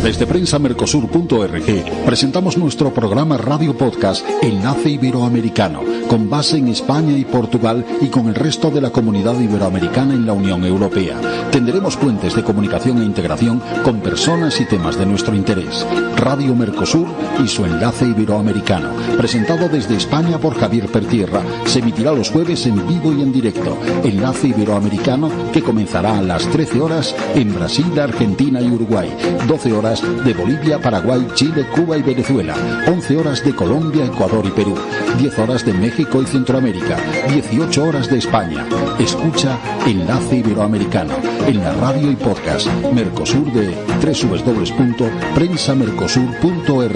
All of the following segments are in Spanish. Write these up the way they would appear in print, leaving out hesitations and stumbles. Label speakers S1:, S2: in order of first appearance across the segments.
S1: Desde prensamercosur.org presentamos nuestro programa Radio Podcast Enlace Iberoamericano, con base en España y Portugal y con el resto de la comunidad iberoamericana en la Unión Europea. Tendremos puentes de comunicación e integración con personas y temas de nuestro interés. Radio Mercosur y su Enlace Iberoamericano, presentado desde España por Javier Pertierra, se emitirá los jueves en vivo y en directo. Enlace Iberoamericano, que comenzará a las 13 horas en Brasil, Argentina y Uruguay, 12 horas de Bolivia, Paraguay, Chile, Cuba y Venezuela, 11 horas de Colombia, Ecuador y Perú, 10 horas de México y Centroamérica, 18 horas de España. Escucha Enlace Iberoamericano en la radio y podcast Mercosur de www.prensamercosur.org.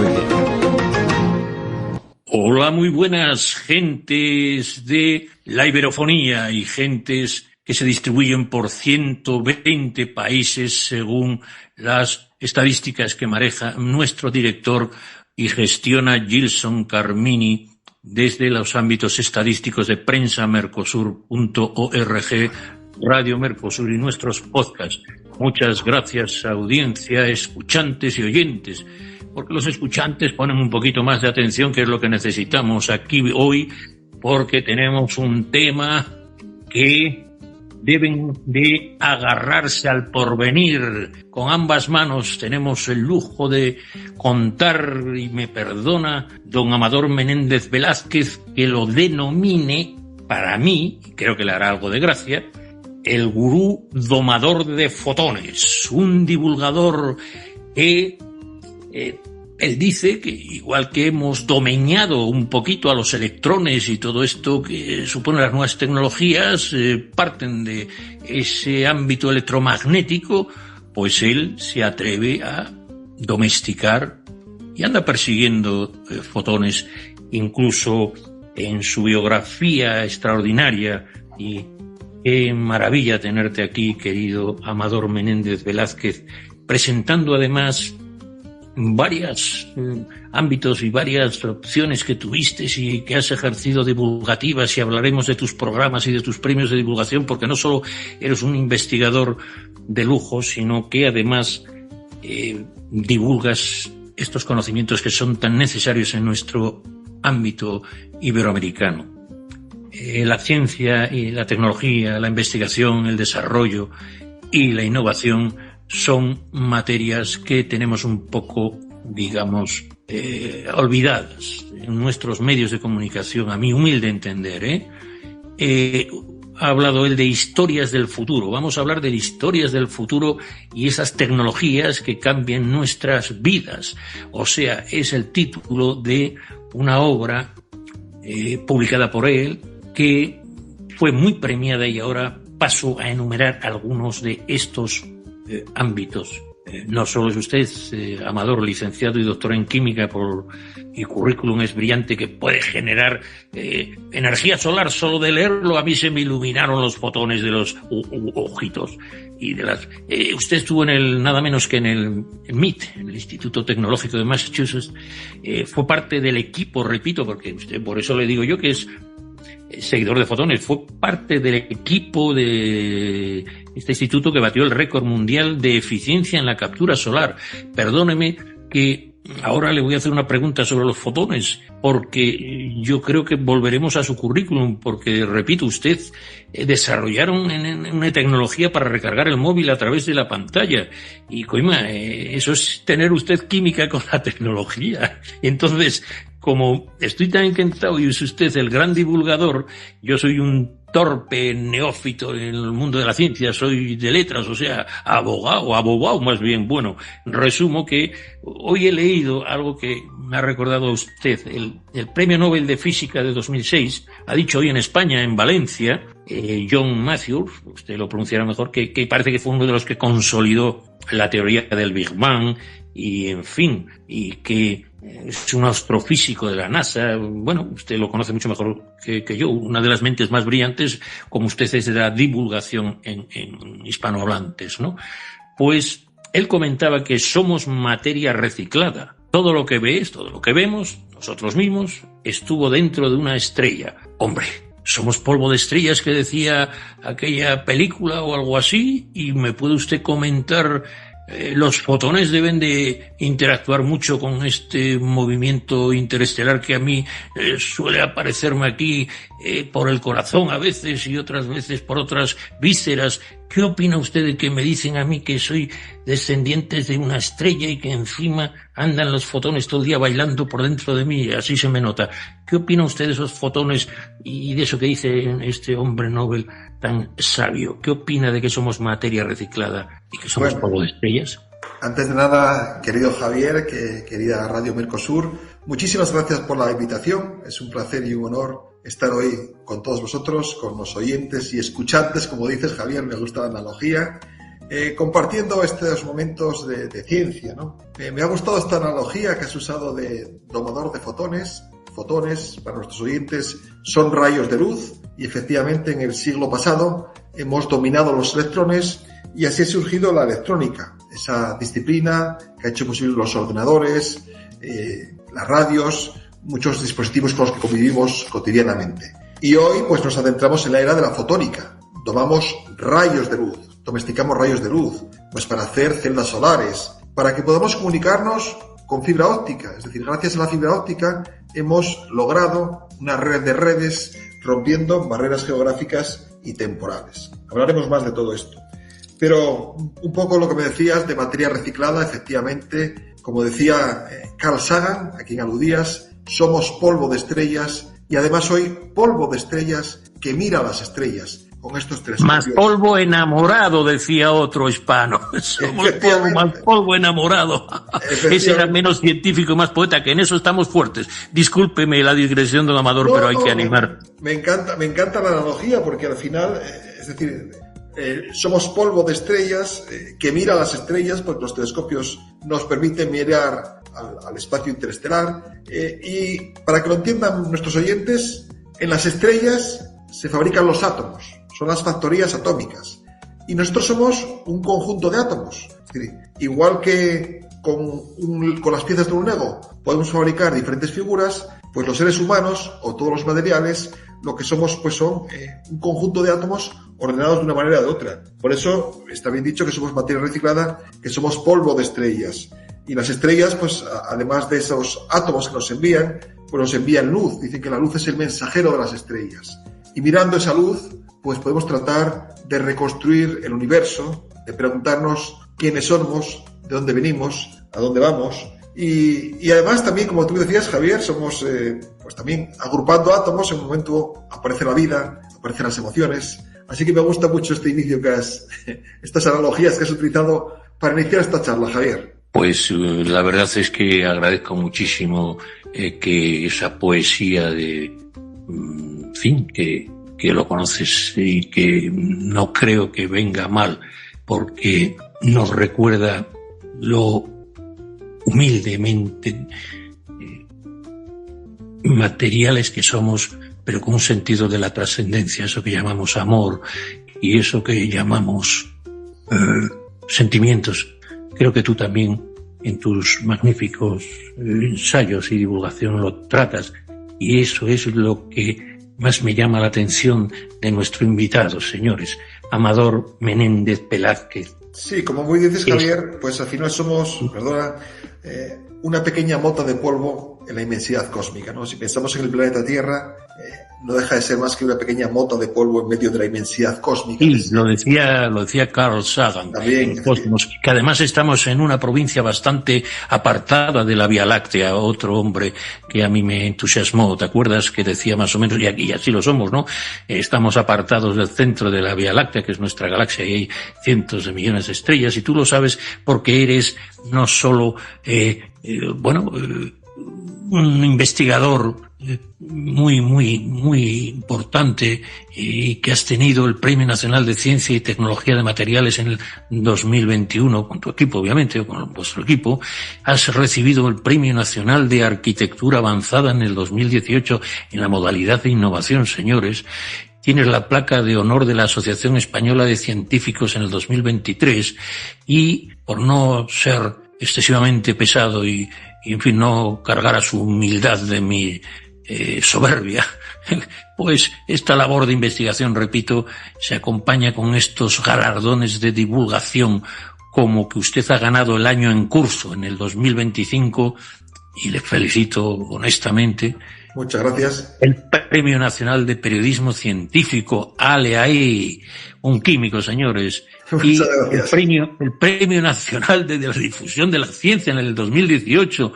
S2: Hola, muy buenas gentes de la iberofonía y gentes que se distribuyen por 120 países según las estadísticas que maneja nuestro director y gestiona Gilson Carmini desde los ámbitos estadísticos de prensamercosur.org, Radio Mercosur y nuestros podcasts. Muchas gracias, audiencia, escuchantes y oyentes, porque los escuchantes ponen un poquito más de atención, que es lo que necesitamos aquí hoy, porque tenemos un tema que deben de agarrarse al porvenir. Con ambas manos tenemos el lujo de contar, y me perdona don Amador Menéndez Velázquez, que lo denomine, para mí, creo que le hará algo de gracia, el gurú domador de fotones, un divulgador que él dice que, igual que hemos domeñado un poquito a los electrones y todo esto que supone las nuevas tecnologías, parten de ese ámbito electromagnético, pues él se atreve a domesticar y anda persiguiendo fotones. Incluso en su biografía extraordinaria, y qué maravilla tenerte aquí, querido Amador Menéndez Velázquez, presentando además varios ámbitos y varias opciones que tuviste y que has ejercido divulgativas, y hablaremos de tus programas y de tus premios de divulgación, porque no solo eres un investigador de lujo, sino que además divulgas estos conocimientos que son tan necesarios en nuestro ámbito iberoamericano. La ciencia y la tecnología, la investigación, el desarrollo y la innovación son materias que tenemos un poco, digamos, olvidadas en nuestros medios de comunicación, a mi humilde entender. Ha hablado él de historias del futuro. Vamos a hablar de historias del futuro y esas tecnologías que cambian nuestras vidas. O sea, es el título de una obra publicada por él, que fue muy premiada, y ahora paso a enumerar algunos de estos ámbitos. No solo es usted, Amador, licenciado y doctor en química y currículum es brillante, que puede generar energía solar. Solo de leerlo a mí se me iluminaron los fotones de los ojitos. Y de las usted estuvo nada menos que en el MIT, en el Instituto Tecnológico de Massachusetts. Fue parte del equipo, repito, porque usted, por eso le digo yo que es seguidor de fotones, fue parte del equipo de este instituto que batió el récord mundial de eficiencia en la captura solar. Perdóneme que ahora le voy a hacer una pregunta sobre los fotones, porque yo creo que volveremos a su currículum, porque, repito, usted desarrollaron una tecnología para recargar el móvil a través de la pantalla, y coima, eso es tener usted química con la tecnología. Entonces, como estoy tan encantado y es usted el gran divulgador, yo soy un torpe neófito en el mundo de la ciencia, soy de letras, o sea, abogado más bien. Bueno, resumo que hoy he leído algo que me ha recordado a usted. El Premio Nobel de Física de 2006 ha dicho hoy en España, en Valencia, John Matthews, usted lo pronunciará mejor, que parece que fue uno de los que consolidó la teoría del Big Bang, y en fin, y que es un astrofísico de la NASA. Bueno, usted lo conoce mucho mejor que yo, una de las mentes más brillantes, como usted es de la divulgación en hispanohablantes, ¿no? Pues él comentaba que somos materia reciclada. Todo lo que ves, todo lo que vemos, nosotros mismos, estuvo dentro de una estrella. Hombre, somos polvo de estrellas, que decía aquella película o algo así, y me puede usted comentar los fotones deben de interactuar mucho con este movimiento interestelar que a mí suele aparecerme aquí por el corazón a veces y otras veces por otras vísceras. ¿Qué opina usted de que me dicen a mí que soy descendiente de una estrella y que encima andan los fotones todo el día bailando por dentro de mí? Así se me nota. ¿Qué opina usted de esos fotones y de eso que dice este hombre Nobel tan sabio? ¿Qué opina de que somos materia reciclada y que somos polvo de estrellas?
S3: Antes de nada, querido Javier, querida Radio Mercosur, muchísimas gracias por la invitación. Es un placer y un honor estar hoy con todos vosotros, con los oyentes y escuchantes, como dices, Javier, me gusta la analogía, compartiendo estos momentos de ciencia, ¿no? Me ha gustado esta analogía que has usado de domador de fotones. Fotones, para nuestros oyentes, son rayos de luz y efectivamente en el siglo pasado hemos dominado los electrones y así ha surgido la electrónica, esa disciplina que ha hecho posible los ordenadores, las radios, muchos dispositivos con los que convivimos cotidianamente. Y hoy pues nos adentramos en la era de la fotónica. Tomamos rayos de luz, domesticamos rayos de luz, pues para hacer celdas solares, para que podamos comunicarnos con fibra óptica. Es decir, gracias a la fibra óptica hemos logrado una red de redes rompiendo barreras geográficas y temporales. Hablaremos más de todo esto. Pero un poco lo que me decías de materia reciclada, efectivamente, como decía Carl Sagan, a quien aludías, somos polvo de estrellas y además soy polvo de estrellas que mira las estrellas con estos telescopios.
S2: Más polvo enamorado, decía otro hispano. Somos polvo, más polvo enamorado. Ese era menos científico y más poeta, que en eso estamos fuertes. Discúlpeme la digresión del amador, pero hay que animar.
S3: Me encanta la analogía porque al final, es decir, somos polvo de estrellas que mira las estrellas porque los telescopios nos permiten mirar al espacio interestelar y para que lo entiendan nuestros oyentes, en las estrellas se fabrican los átomos, son las factorías atómicas y nosotros somos un conjunto de átomos. Es decir, igual que con las piezas de un Lego podemos fabricar diferentes figuras, pues los seres humanos o todos los materiales lo que somos pues son un conjunto de átomos ordenados de una manera o de otra. Por eso está bien dicho que somos materia reciclada, que somos polvo de estrellas. Y las estrellas, pues además de esos átomos que nos envían, pues nos envían luz. Dicen que la luz es el mensajero de las estrellas. Y mirando esa luz, pues podemos tratar de reconstruir el universo, de preguntarnos quiénes somos, de dónde venimos, a dónde vamos. Y además también, como tú decías, Javier, somos pues también agrupando átomos, en un momento aparece la vida, aparecen las emociones. Así que me gusta mucho este inicio estas analogías que has utilizado para iniciar esta charla, Javier.
S2: Pues la verdad es que agradezco muchísimo que esa poesía de, en fin, que lo conoces y que no creo que venga mal, porque nos recuerda lo humildemente materiales que somos, pero con un sentido de la trascendencia, eso que llamamos amor y eso que llamamos sentimientos. Creo que tú también en tus magníficos ensayos y divulgación lo tratas, y eso es lo que más me llama la atención de nuestro invitado, señores, Amador Menéndez Pelázquez.
S3: Sí, como muy dices, Javier, pues al final somos, una pequeña mota de polvo en la inmensidad cósmica, ¿no? Si pensamos en el planeta Tierra, no deja de ser más que una pequeña mota de polvo en medio de la inmensidad cósmica.
S2: Sí, lo decía Carl Sagan,
S3: también,
S2: el cosmos, que además estamos en una provincia bastante apartada de la Vía Láctea, otro hombre que a mí me entusiasmó, ¿te acuerdas? Que decía más o menos, y así lo somos, ¿no? Estamos apartados del centro de la Vía Láctea, que es nuestra galaxia, y hay cientos de millones de estrellas, y tú lo sabes porque eres no solo, un investigador muy importante y que has tenido el Premio Nacional de Ciencia y Tecnología de Materiales en el 2021 con tu equipo, obviamente, o con vuestro equipo. Has recibido el Premio Nacional de Arquitectura Avanzada en el 2018 en la modalidad de innovación, señores. Tienes la placa de honor de la Asociación Española de Científicos en el 2023 y, por no ser excesivamente pesado y en fin, no cargar a su humildad de mi soberbia, pues esta labor de investigación, repito, se acompaña con estos galardones de divulgación como que usted ha ganado el año en curso, en el 2025, y le felicito honestamente.
S3: Muchas gracias.
S2: El Premio Nacional de Periodismo Científico, ale ahí, un químico, señores. Y el Premio Nacional de la Difusión de la Ciencia en el 2018,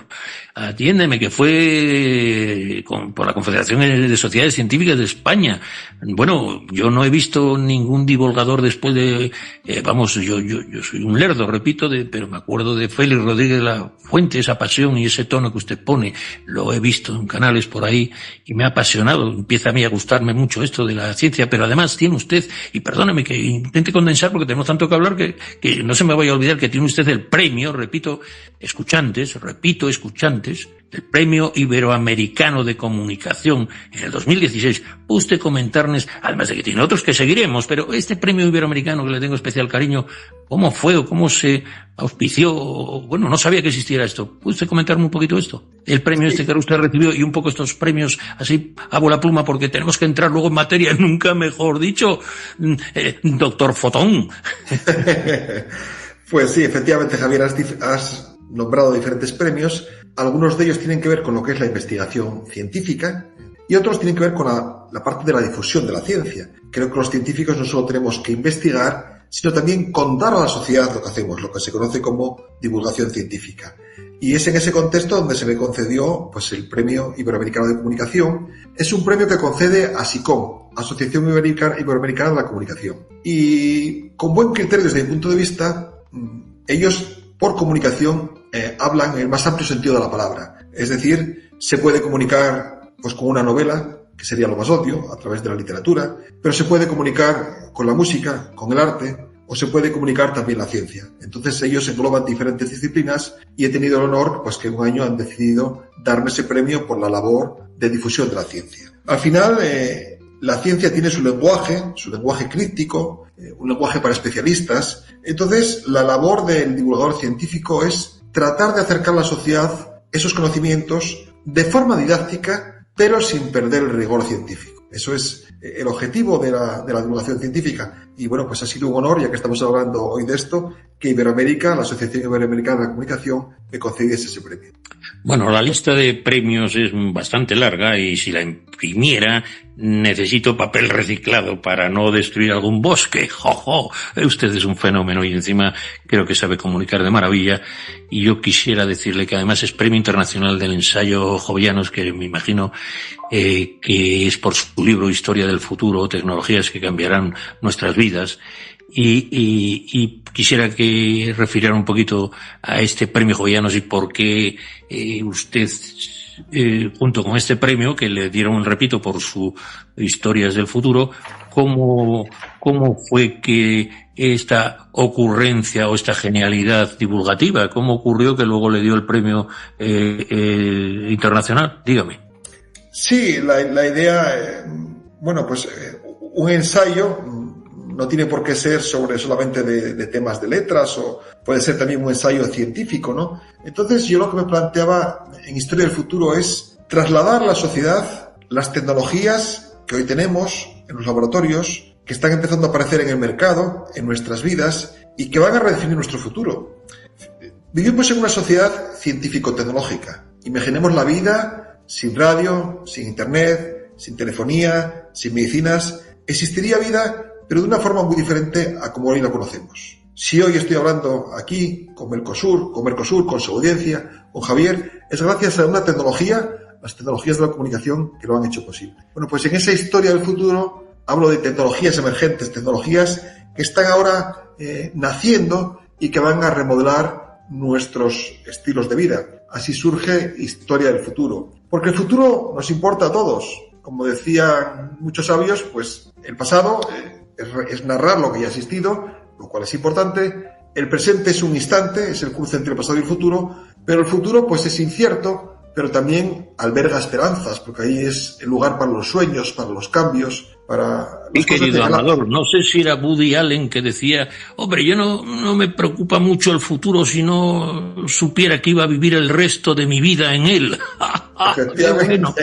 S2: atiéndeme, que fue por la Confederación de Sociedades Científicas de España. Bueno, yo no he visto ningún divulgador después de, yo soy un lerdo, repito, pero me acuerdo de Félix Rodríguez de la Fuente, esa pasión y ese tono que usted pone, lo he visto en canales por ahí y me ha apasionado. Empieza a mí a gustarme mucho esto de la ciencia, pero además tiene usted, y perdóneme que intente condensar porque tenemos tanto que hablar que no se me vaya a olvidar que tiene usted el premio, repito, escuchantes, el Premio Iberoamericano de Comunicación en el 2016. Usted comentarnos, además de que tiene otros que seguiremos, pero este Premio Iberoamericano que le tengo especial cariño, ¿cómo fue o cómo se auspició? Bueno, no sabía que existiera esto. ¿Puede usted comentarme un poquito esto? El premio que usted recibió y un poco estos premios así a bola pluma, porque tenemos que entrar luego en materia, nunca mejor dicho, doctor Fotón.
S3: Pues sí, efectivamente, Javier, has nombrado diferentes premios. Algunos de ellos tienen que ver con lo que es la investigación científica y otros tienen que ver con la parte de la difusión de la ciencia. Creo que los científicos no solo tenemos que investigar, sino también contar a la sociedad lo que hacemos, lo que se conoce como divulgación científica. Y es en ese contexto donde se me concedió pues, el Premio Iberoamericano de Comunicación. Es un premio que concede ASICOM, Asociación Iberoamericana de la Comunicación. Y con buen criterio desde mi punto de vista, ellos por comunicación hablan en el más amplio sentido de la palabra. Es decir, se puede comunicar pues, con una novela, que sería lo más obvio, a través de la literatura, pero se puede comunicar con la música, con el arte, o se puede comunicar también la ciencia. Entonces ellos engloban diferentes disciplinas y he tenido el honor pues, que un año han decidido darme ese premio por la labor de difusión de la ciencia. Al final, la ciencia tiene su lenguaje críptico, un lenguaje para especialistas. Entonces, la labor del divulgador científico es tratar de acercar a la sociedad esos conocimientos de forma didáctica, pero sin perder el rigor científico. Eso es el objetivo de la divulgación científica. Y bueno, pues ha sido un honor, ya que estamos hablando hoy de esto, que Iberoamérica, la Asociación Iberoamericana de la Comunicación, me concediese ese premio.
S2: Bueno, la lista de premios es bastante larga y si la imprimiera necesito papel reciclado para no destruir algún bosque. ¡Jojo! Usted es un fenómeno y encima creo que sabe comunicar de maravilla. Y yo quisiera decirle que además es Premio Internacional del Ensayo Jovellanos, que me imagino que es por su libro Historia del Futuro, Tecnologías que cambiarán nuestras vidas. Y quisiera que refiriera un poquito a este premio Jovellanos y por qué usted, junto con este premio que le dieron, repito, por su Historias del Futuro, cómo fue que esta ocurrencia o esta genialidad divulgativa, cómo ocurrió que luego le dio el premio internacional. Dígame.
S3: Sí, la idea, bueno, pues un ensayo no tiene por qué ser sobre solamente de temas de letras, o puede ser también un ensayo científico, ¿no? Entonces yo lo que me planteaba en Historia del Futuro es trasladar a la sociedad las tecnologías que hoy tenemos en los laboratorios, que están empezando a aparecer en el mercado, en nuestras vidas, y que van a redefinir nuestro futuro. Vivimos en una sociedad científico-tecnológica. Imaginemos la vida sin radio, sin internet, sin telefonía, sin medicinas. Existiría vida, pero de una forma muy diferente a como hoy la conocemos. Si hoy estoy hablando aquí con Mercosur, con su audiencia, con Javier, es gracias a una tecnología, las tecnologías de la comunicación, que lo han hecho posible. Bueno, pues en esa Historia del Futuro hablo de tecnologías emergentes, tecnologías que están ahora naciendo y que van a remodelar nuestros estilos de vida. Así surge Historia del Futuro. Porque el futuro nos importa a todos. Como decían muchos sabios, pues el pasado es narrar lo que ya ha existido, lo cual es importante. El presente es un instante, es el cruce entre el pasado y el futuro, pero el futuro pues es incierto, pero también alberga esperanzas, porque ahí es el lugar para los sueños, para los cambios, para...
S2: Mi querido Amador, no sé si era Woody Allen que decía, hombre, yo no me preocupa mucho el futuro si no supiera que iba a vivir el resto de mi vida en él.
S3: Efectivamente. Bueno.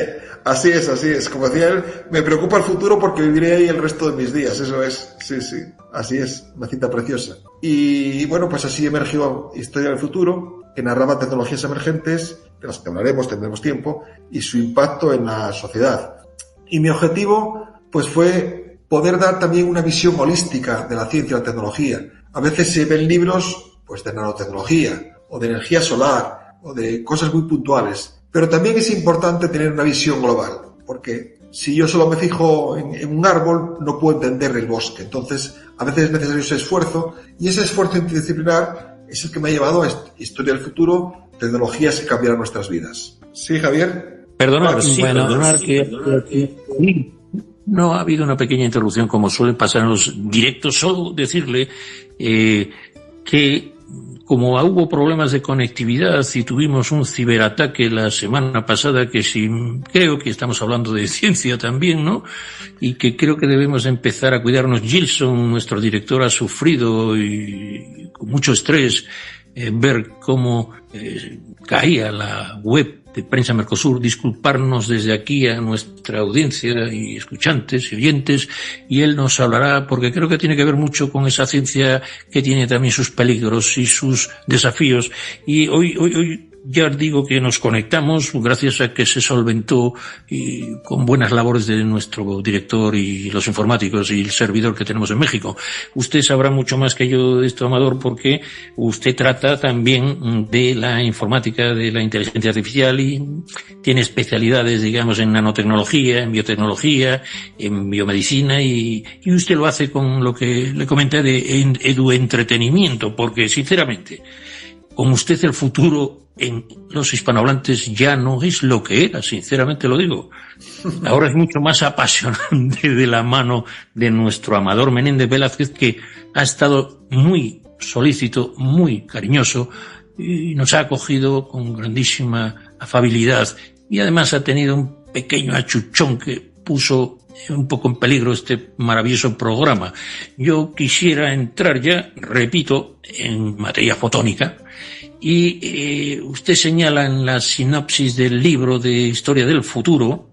S3: Así es. Como decía él, me preocupa el futuro porque viviré ahí el resto de mis días. Eso es, sí. Así es, una cita preciosa. Y bueno, pues así emergió Historia del Futuro, que narraba tecnologías emergentes, de las que hablaremos, tendremos tiempo, y su impacto en la sociedad. Y mi objetivo, pues fue poder dar también una visión holística de la ciencia y la tecnología. A veces se ven libros, pues, de nanotecnología, o de energía solar, o de cosas muy puntuales. Pero también es importante tener una visión global, porque si yo solo me fijo en un árbol, no puedo entender el bosque. Entonces, a veces es necesario ese esfuerzo, y ese esfuerzo interdisciplinar es el que me ha llevado a Historia del Futuro, tecnologías que cambiarán nuestras vidas. ¿Sí, Javier?
S2: Perdonar que no ha habido una pequeña interrupción como suele pasar en los directos. Solo decirle que como hubo problemas de conectividad y tuvimos un ciberataque la semana pasada, que sí, creo que estamos hablando de ciencia también, ¿no? Y que creo que debemos empezar a cuidarnos. Gilson, nuestro director, ha sufrido y con mucho estrés ver cómo caía la web de Prensa Mercosur. Disculparnos desde aquí a nuestra audiencia y escuchantes y oyentes, y él nos hablará, porque creo que tiene que ver mucho con esa ciencia que tiene también sus peligros y sus desafíos. Y hoy ya os digo que nos conectamos gracias a que se solventó y con buenas labores de nuestro director y los informáticos y el servidor que tenemos en México. Usted sabrá mucho más que yo de esto, Amador, porque usted trata también de la informática, de la inteligencia artificial, y tiene especialidades, digamos, en nanotecnología, en biotecnología, en biomedicina, y usted lo hace con lo que le comenté de eduentretenimiento, porque sinceramente, con usted el futuro en los hispanohablantes ya no es lo que era, sinceramente lo digo. Ahora es mucho más apasionante, de la mano de nuestro Amador Menéndez Velázquez, que ha estado muy solícito, muy cariñoso, y nos ha acogido con grandísima afabilidad, y además ha tenido un pequeño achuchón que puso un poco en peligro este maravilloso programa. Yo quisiera entrar ya, repito, en materia fotónica, y usted señala en la sinopsis del libro de Historia del Futuro,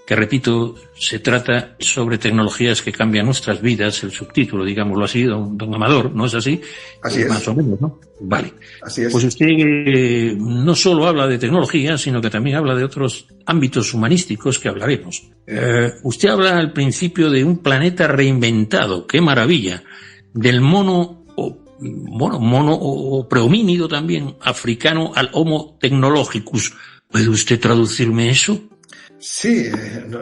S2: que repito, se trata sobre tecnologías que cambian nuestras vidas, el subtítulo, digámoslo así, don Amador, ¿no es así?
S3: Así es.
S2: Más o menos, ¿no? Vale.
S3: Así es.
S2: Pues usted no solo habla de tecnología, sino que también habla de otros ámbitos humanísticos que hablaremos. Usted habla al principio de un planeta reinventado, qué maravilla, del mono o prehomínido también africano al Homo technologicus. ¿Puede usted traducirme eso?
S3: Sí,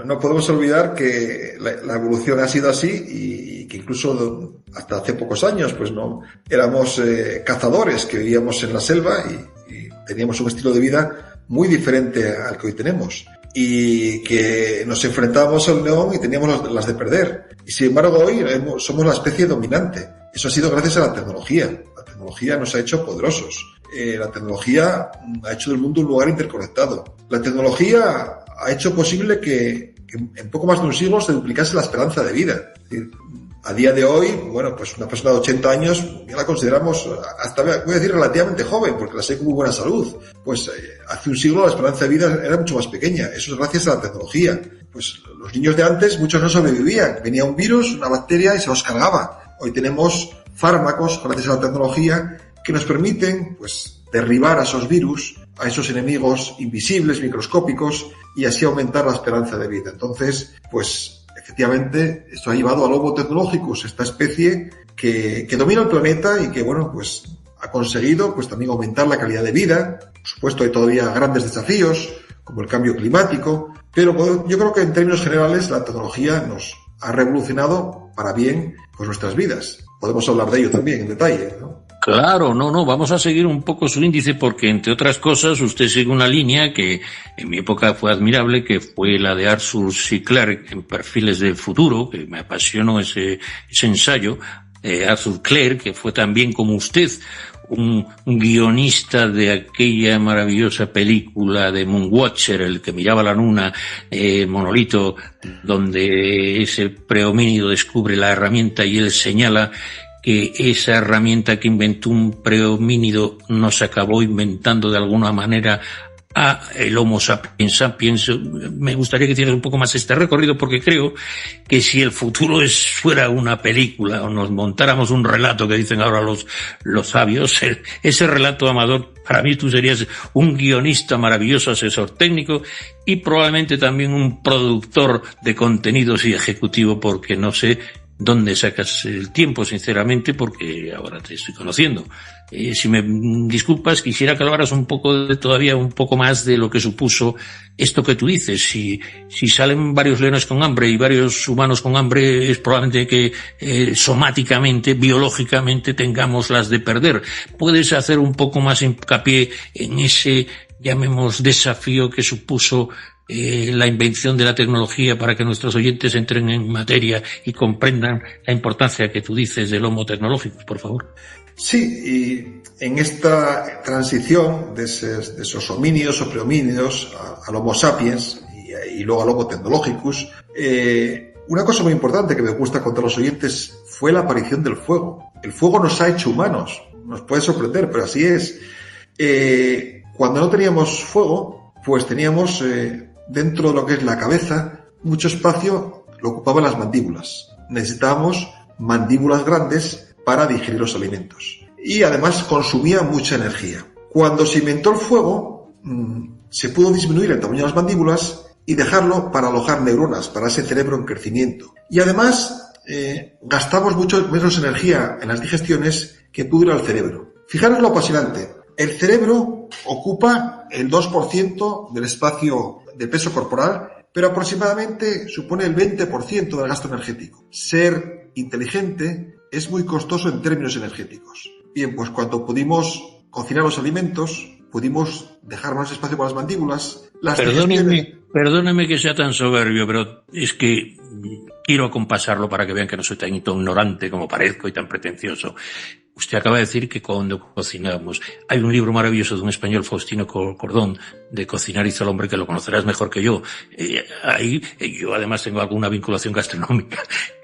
S3: no podemos olvidar que la evolución ha sido así, y que incluso hasta hace pocos años pues no éramos cazadores que vivíamos en la selva y teníamos un estilo de vida muy diferente al que hoy tenemos, y que nos enfrentábamos al león y teníamos las de perder, y sin embargo hoy somos la especie dominante. Eso ha sido gracias a la tecnología. La tecnología nos ha hecho poderosos. La tecnología ha hecho del mundo un lugar interconectado. La tecnología ha hecho posible que en poco más de un siglo se duplicase la esperanza de vida. Es decir, a día de hoy, bueno, pues una persona de 80 años ya la consideramos, hasta voy a decir, relativamente joven, porque la sé con muy buena salud. Pues hace un siglo la esperanza de vida era mucho más pequeña. Eso es gracias a la tecnología. Pues los niños de antes, muchos no sobrevivían. Venía un virus, una bacteria, y se los cargaba. Hoy tenemos fármacos, gracias a la tecnología, que nos permiten, pues, derribar a esos virus, a esos enemigos invisibles, microscópicos, y así aumentar la esperanza de vida. Entonces, pues, efectivamente, esto ha llevado al Homo technologicus, esta especie que domina el planeta y que, bueno, pues, ha conseguido, pues, también aumentar la calidad de vida. Por supuesto, hay todavía grandes desafíos, como el cambio climático, pero yo creo que en términos generales la tecnología nos ha revolucionado para bien, pues, nuestras vidas. Podemos hablar de ello también en detalle, ¿no?
S2: Claro, no, vamos a seguir un poco su índice, porque entre otras cosas usted sigue una línea que en mi época fue admirable, que fue la de Arthur C. Clarke en Perfiles del Futuro, que me apasionó ese ensayo. Arthur Clarke, que fue también, como usted, un guionista de aquella maravillosa película de Moonwatcher, el que miraba la luna, Monolito, donde ese prehomínido descubre la herramienta y él señala que esa herramienta que inventó un prehomínido nos acabó inventando de alguna manera el Homo sapiens sapiens. Me gustaría que hicieras un poco más este recorrido, porque creo que si el futuro fuera una película o nos montáramos un relato que dicen ahora los sabios, ese relato, Amador, para mí tú serías un guionista maravilloso, asesor técnico y probablemente también un productor de contenidos y ejecutivo, porque no sé dónde sacas el tiempo, sinceramente, porque ahora te estoy conociendo. Si me disculpas, quisiera que hablaras todavía un poco más de lo que supuso esto que tú dices. Si salen varios leones con hambre y varios humanos con hambre, es probablemente que somáticamente, biológicamente, tengamos las de perder. ¿Puedes hacer un poco más hincapié en ese, llamemos, desafío que supuso la invención de la tecnología, para que nuestros oyentes entren en materia y comprendan la importancia que tú dices del Homo tecnológico, por favor?
S3: Sí, y en esta transición de esos homínidos o prehomínidos al Homo sapiens y luego al Homo tecnologicus, una cosa muy importante que me gusta contar a los oyentes fue la aparición del fuego. El fuego nos ha hecho humanos, nos puede sorprender, pero así es. Cuando no teníamos fuego, pues teníamos dentro de lo que es la cabeza mucho espacio lo ocupaban las mandíbulas. Necesitábamos mandíbulas grandes para digerir los alimentos. Y además consumía mucha energía. Cuando se inventó el fuego, se pudo disminuir el tamaño de las mandíbulas y dejarlo para alojar neuronas, para ese cerebro en crecimiento. Y además gastamos mucho menos energía en las digestiones que pudo ir al cerebro. Fijaros lo apasionante. El cerebro ocupa el 2% del espacio de peso corporal, pero aproximadamente supone el 20% del gasto energético. Ser inteligente es muy costoso en términos energéticos. Bien, pues cuando pudimos cocinar los alimentos, pudimos dejar más espacio para las mandíbulas.
S2: Perdóneme que sea tan soberbio, pero es que quiero acompasarlo para que vean que no soy tan ignorante como parezco y tan pretencioso. Usted acaba de decir que cuando cocinamos, hay un libro maravilloso de un español, Faustino Cordón, de Cocinar hizo el hombre, que lo conocerás mejor que yo. Ahí yo además tengo alguna vinculación gastronómica.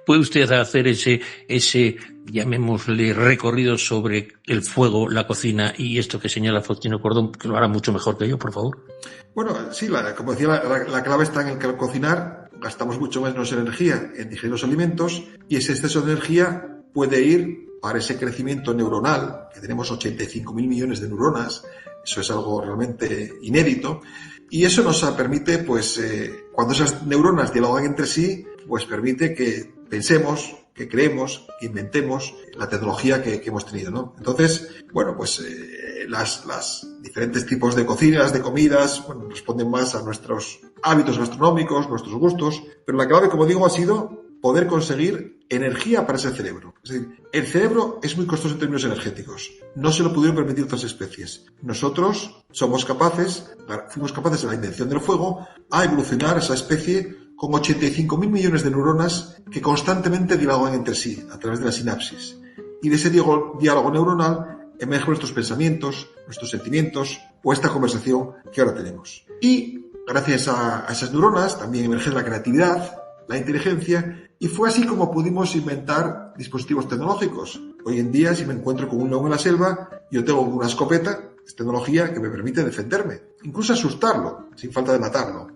S2: ¿Puede usted hacer ese, llamémosle, recorrido sobre el fuego, la cocina y esto que señala Faustino Cordón, que lo hará mucho mejor que yo, por favor?
S3: Bueno, sí, como decía, la clave está en el que al cocinar gastamos mucho menos energía en digerir los alimentos, y ese exceso de energía puede ir para ese crecimiento neuronal, que tenemos 85.000 millones de neuronas. Eso es algo realmente inédito, y eso nos permite, pues, cuando esas neuronas dialogan entre sí, pues permite que pensemos, que creemos, que inventemos la tecnología que hemos tenido, ¿no? Entonces, bueno, pues las diferentes tipos de cocinas, de comidas, bueno, responden más a nuestros hábitos gastronómicos, nuestros gustos, pero la clave, como digo, ha sido poder conseguir energía para ese cerebro. Es decir, el cerebro es muy costoso en términos energéticos. No se lo pudieron permitir otras especies. Nosotros fuimos capaces de la invención del fuego, a evolucionar esa especie con 85.000 millones de neuronas que constantemente dialogan entre sí a través de la sinapsis. Y de ese diálogo neuronal emergen nuestros pensamientos, nuestros sentimientos o esta conversación que ahora tenemos. Y gracias a esas neuronas también emerge la creatividad, la inteligencia, y fue así como pudimos inventar dispositivos tecnológicos. Hoy en día, si me encuentro con un león en la selva, yo tengo una escopeta, es tecnología que me permite defenderme, incluso asustarlo, sin falta de matarlo.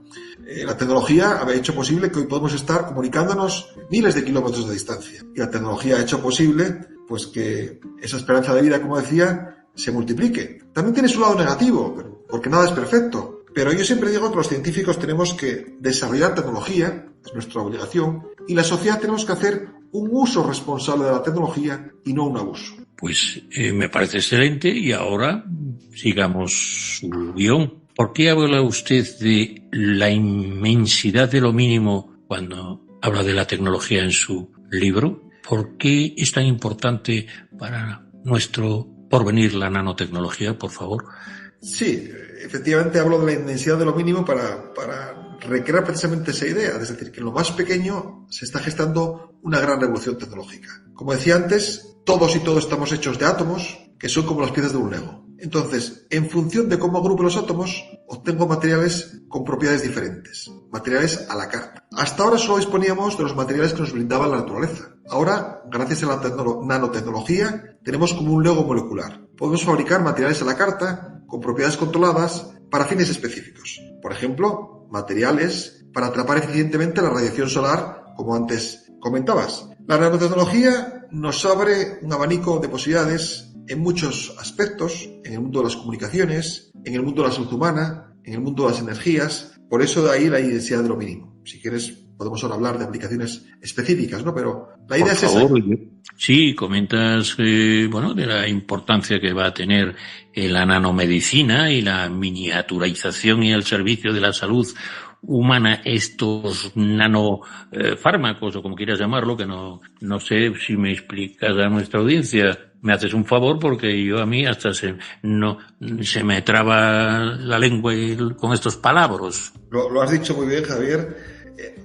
S3: La tecnología ha hecho posible que hoy podamos estar comunicándonos miles de kilómetros de distancia. Y la tecnología ha hecho posible, pues, que esa esperanza de vida, como decía, se multiplique. También tiene su lado negativo, porque nada es perfecto. Pero yo siempre digo que los científicos tenemos que desarrollar tecnología, es nuestra obligación, y la sociedad tenemos que hacer un uso responsable de la tecnología y no un abuso.
S2: Pues me parece excelente, y ahora sigamos su guión. ¿Por qué habla usted de la inmensidad de lo mínimo cuando habla de la tecnología en su libro? ¿Por qué es tan importante para nuestro porvenir la nanotecnología, por favor?
S3: Sí, efectivamente hablo de la inmensidad de lo mínimo para recrear precisamente esa idea, es decir, que en lo más pequeño se está gestando una gran revolución tecnológica. Como decía antes, todos y todos estamos hechos de átomos que son como las piezas de un Lego. Entonces, en función de cómo agrupo los átomos, obtengo materiales con propiedades diferentes, materiales a la carta. Hasta ahora solo disponíamos de los materiales que nos brindaba la naturaleza. Ahora, gracias a la nanotecnología, tenemos como un Lego molecular. Podemos fabricar materiales a la carta con propiedades controladas para fines específicos. Por ejemplo, materiales para atrapar eficientemente la radiación solar, como antes comentabas. La nanotecnología nos abre un abanico de posibilidades en muchos aspectos, en el mundo de las comunicaciones, en el mundo de la salud humana, en el mundo de las energías. Por eso de ahí la necesidad de lo mínimo. Si quieres, podemos ahora hablar de aplicaciones específicas, ¿no? Pero la idea es esa.
S2: Sí, comentas, de la importancia que va a tener la nanomedicina y la miniaturización y el servicio de la salud humana, estos nanofármacos, o como quieras llamarlo, que no sé si me explicas a nuestra audiencia. Me haces un favor, porque a mí hasta se me traba la lengua con estos palabras.
S3: Lo has dicho muy bien, Javier.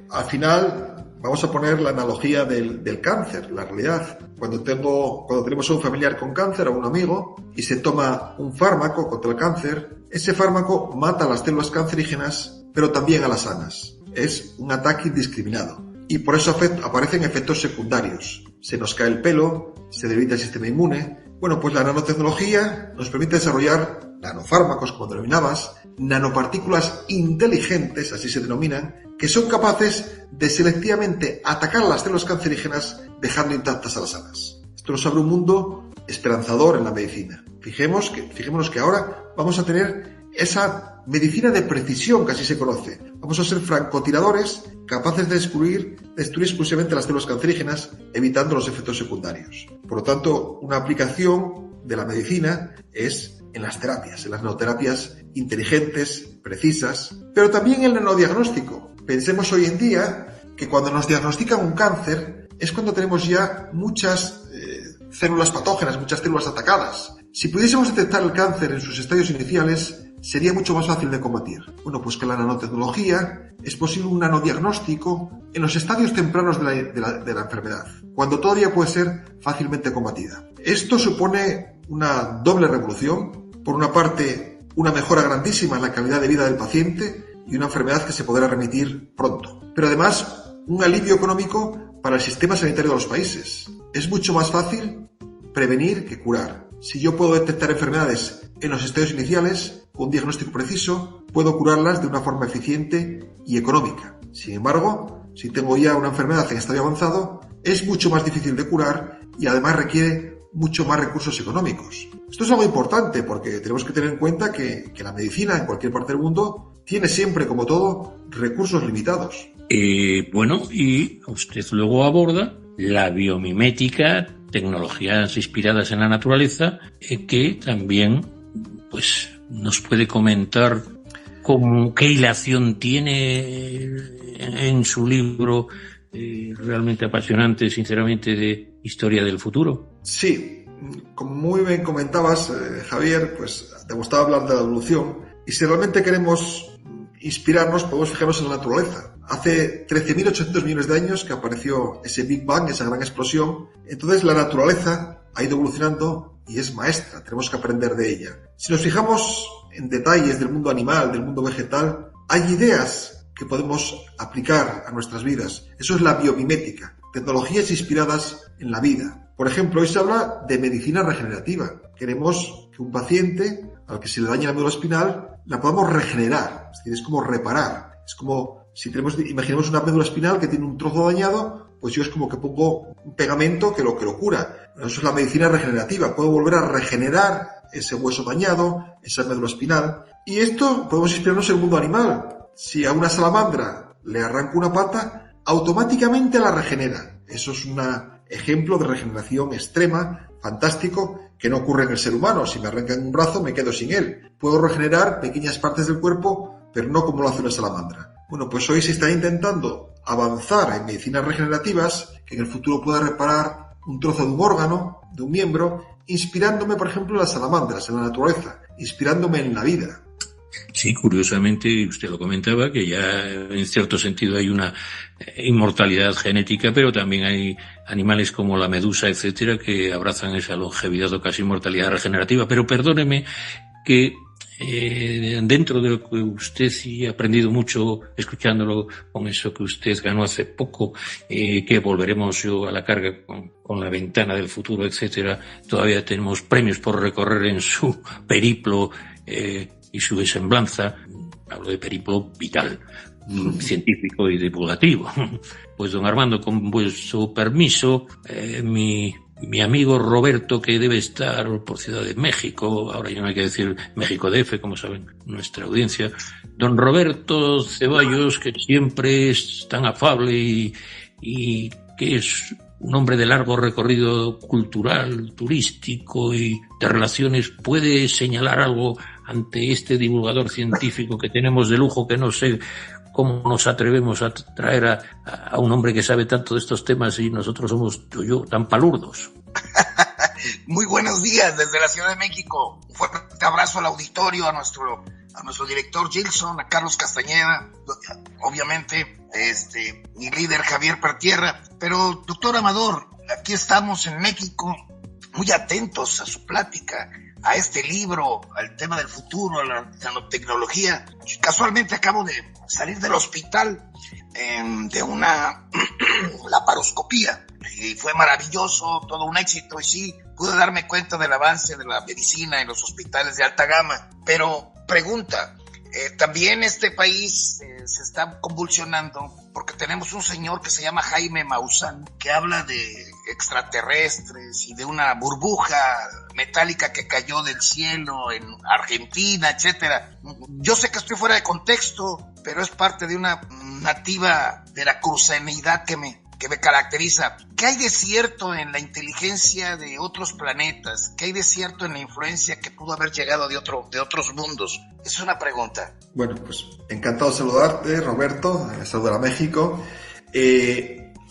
S3: Al final vamos a poner la analogía del cáncer, la realidad. Cuando tenemos a un familiar con cáncer o un amigo y se toma un fármaco contra el cáncer, ese fármaco mata las células cancerígenas, pero también a las sanas. Es un ataque indiscriminado. Y por eso aparecen efectos secundarios. Se nos cae el pelo, se debilita el sistema inmune. Bueno, pues la nanotecnología nos permite desarrollar nanofármacos, como denominabas, nanopartículas inteligentes, así se denominan, que son capaces de selectivamente atacar a las células cancerígenas, dejando intactas a las sanas. Esto nos abre un mundo esperanzador en la medicina. Fijémonos que ahora vamos a tener esa medicina de precisión, que así se conoce. Vamos a ser francotiradores capaces de destruir exclusivamente las células cancerígenas, evitando los efectos secundarios. Por lo tanto, una aplicación de la medicina es en las terapias, en las nanoterapias inteligentes, precisas, pero también en el nanodiagnóstico. Pensemos hoy en día que cuando nos diagnostican un cáncer es cuando tenemos ya muchas células patógenas, muchas células atacadas. Si pudiésemos detectar el cáncer en sus estadios iniciales, sería mucho más fácil de combatir. Bueno, pues que la nanotecnología es posible un nanodiagnóstico en los estadios tempranos de la enfermedad, cuando todavía puede ser fácilmente combatida. Esto supone una doble revolución. Por una parte, una mejora grandísima en la calidad de vida del paciente y una enfermedad que se podrá remitir pronto. Pero además, un alivio económico para el sistema sanitario de los países. Es mucho más fácil prevenir que curar. Si yo puedo detectar enfermedades en los estadios iniciales, con un diagnóstico preciso, puedo curarlas de una forma eficiente y económica. Sin embargo, si tengo ya una enfermedad en estadio avanzado, es mucho más difícil de curar y además requiere mucho más recursos económicos. Esto es algo importante porque tenemos que tener en cuenta que la medicina en cualquier parte del mundo tiene siempre, como todo, recursos limitados.
S2: Y usted luego aborda la biomimética, tecnologías inspiradas en la naturaleza, que también nos puede comentar qué hilación tiene en su libro realmente apasionante, sinceramente, de Historia del Futuro.
S3: Sí, como muy bien comentabas, Javier, pues te gustaba hablar de la evolución, y si realmente queremos inspirarnos, podemos fijarnos en la naturaleza. Hace 13.800 millones de años que apareció ese Big Bang, esa gran explosión. Entonces la naturaleza ha ido evolucionando y es maestra, tenemos que aprender de ella. Si nos fijamos en detalles del mundo animal, del mundo vegetal, hay ideas que podemos aplicar a nuestras vidas. Eso es la biomimética, tecnologías inspiradas en la vida. Por ejemplo, hoy se habla de medicina regenerativa. Queremos que un paciente al que se le dañe la médula espinal la podamos regenerar, es decir, es como reparar. Es como si imaginemos una médula espinal que tiene un trozo dañado, pues yo es como que pongo un pegamento que lo cura. Eso es la medicina regenerativa. Puedo volver a regenerar ese hueso dañado, esa médula espinal. Y esto podemos inspirarnos en el mundo animal. Si a una salamandra le arranco una pata, automáticamente la regenera. Eso es un ejemplo de regeneración extrema, fantástico, que no ocurre en el ser humano. Si me arrancan un brazo, me quedo sin él. Puedo regenerar pequeñas partes del cuerpo, pero no como lo hace una salamandra. Bueno, pues hoy se está intentando avanzar en medicinas regenerativas, que en el futuro pueda reparar un trozo de un órgano, de un miembro, inspirándome, por ejemplo, en las salamandras, en la naturaleza, inspirándome en la vida.
S2: Sí, curiosamente, usted lo comentaba, que ya en cierto sentido hay una inmortalidad genética, pero también hay animales como la medusa, etcétera, que abrazan esa longevidad o casi inmortalidad regenerativa. Pero perdóneme que dentro de lo que usted sí ha aprendido mucho escuchándolo con eso que usted ganó hace poco, que volveremos yo a la carga con la ventana del futuro, etcétera, todavía tenemos premios por recorrer en su periplo y su semblanza. Hablo de periplo vital, científico y divulgativo. Pues don Armando, con vuestro permiso, mi amigo Roberto, que debe estar por Ciudad de México, ahora ya no hay que decir México DF, como saben nuestra audiencia, don Roberto Ceballos, que siempre es tan afable y que es un hombre de largo recorrido cultural, turístico y de relaciones, ¿puede señalar algo ante este divulgador científico que tenemos de lujo, que no sé cómo nos atrevemos a traer a un hombre que sabe tanto de estos temas y nosotros somos, yo, tan palurdos?
S4: Muy buenos días desde la Ciudad de México. Un fuerte abrazo al auditorio, a nuestro director Gilson, a Carlos Castañeda, obviamente, mi líder Javier Pertierra. Pero, doctor Amador, aquí estamos en México, muy atentos a su plática, a este libro, al tema del futuro, a la nanotecnología. Casualmente acabo de salir del hospital de una laparoscopía y fue maravilloso, todo un éxito, y sí, pude darme cuenta del avance de la medicina en los hospitales de alta gama. Pero, pregunta, también este país se está convulsionando porque tenemos un señor que se llama Jaime Maussan, que habla de extraterrestres y de una burbuja metálica que cayó del cielo en Argentina, etcétera. Yo sé que estoy fuera de contexto, pero es parte de una nativa veracruzaneidad que me caracteriza. ¿Qué hay de cierto en la inteligencia de otros planetas? ¿Qué hay de cierto en la influencia que pudo haber llegado de otros mundos? Esa es una pregunta.
S3: Bueno, pues encantado de saludarte, Roberto, saludar a México.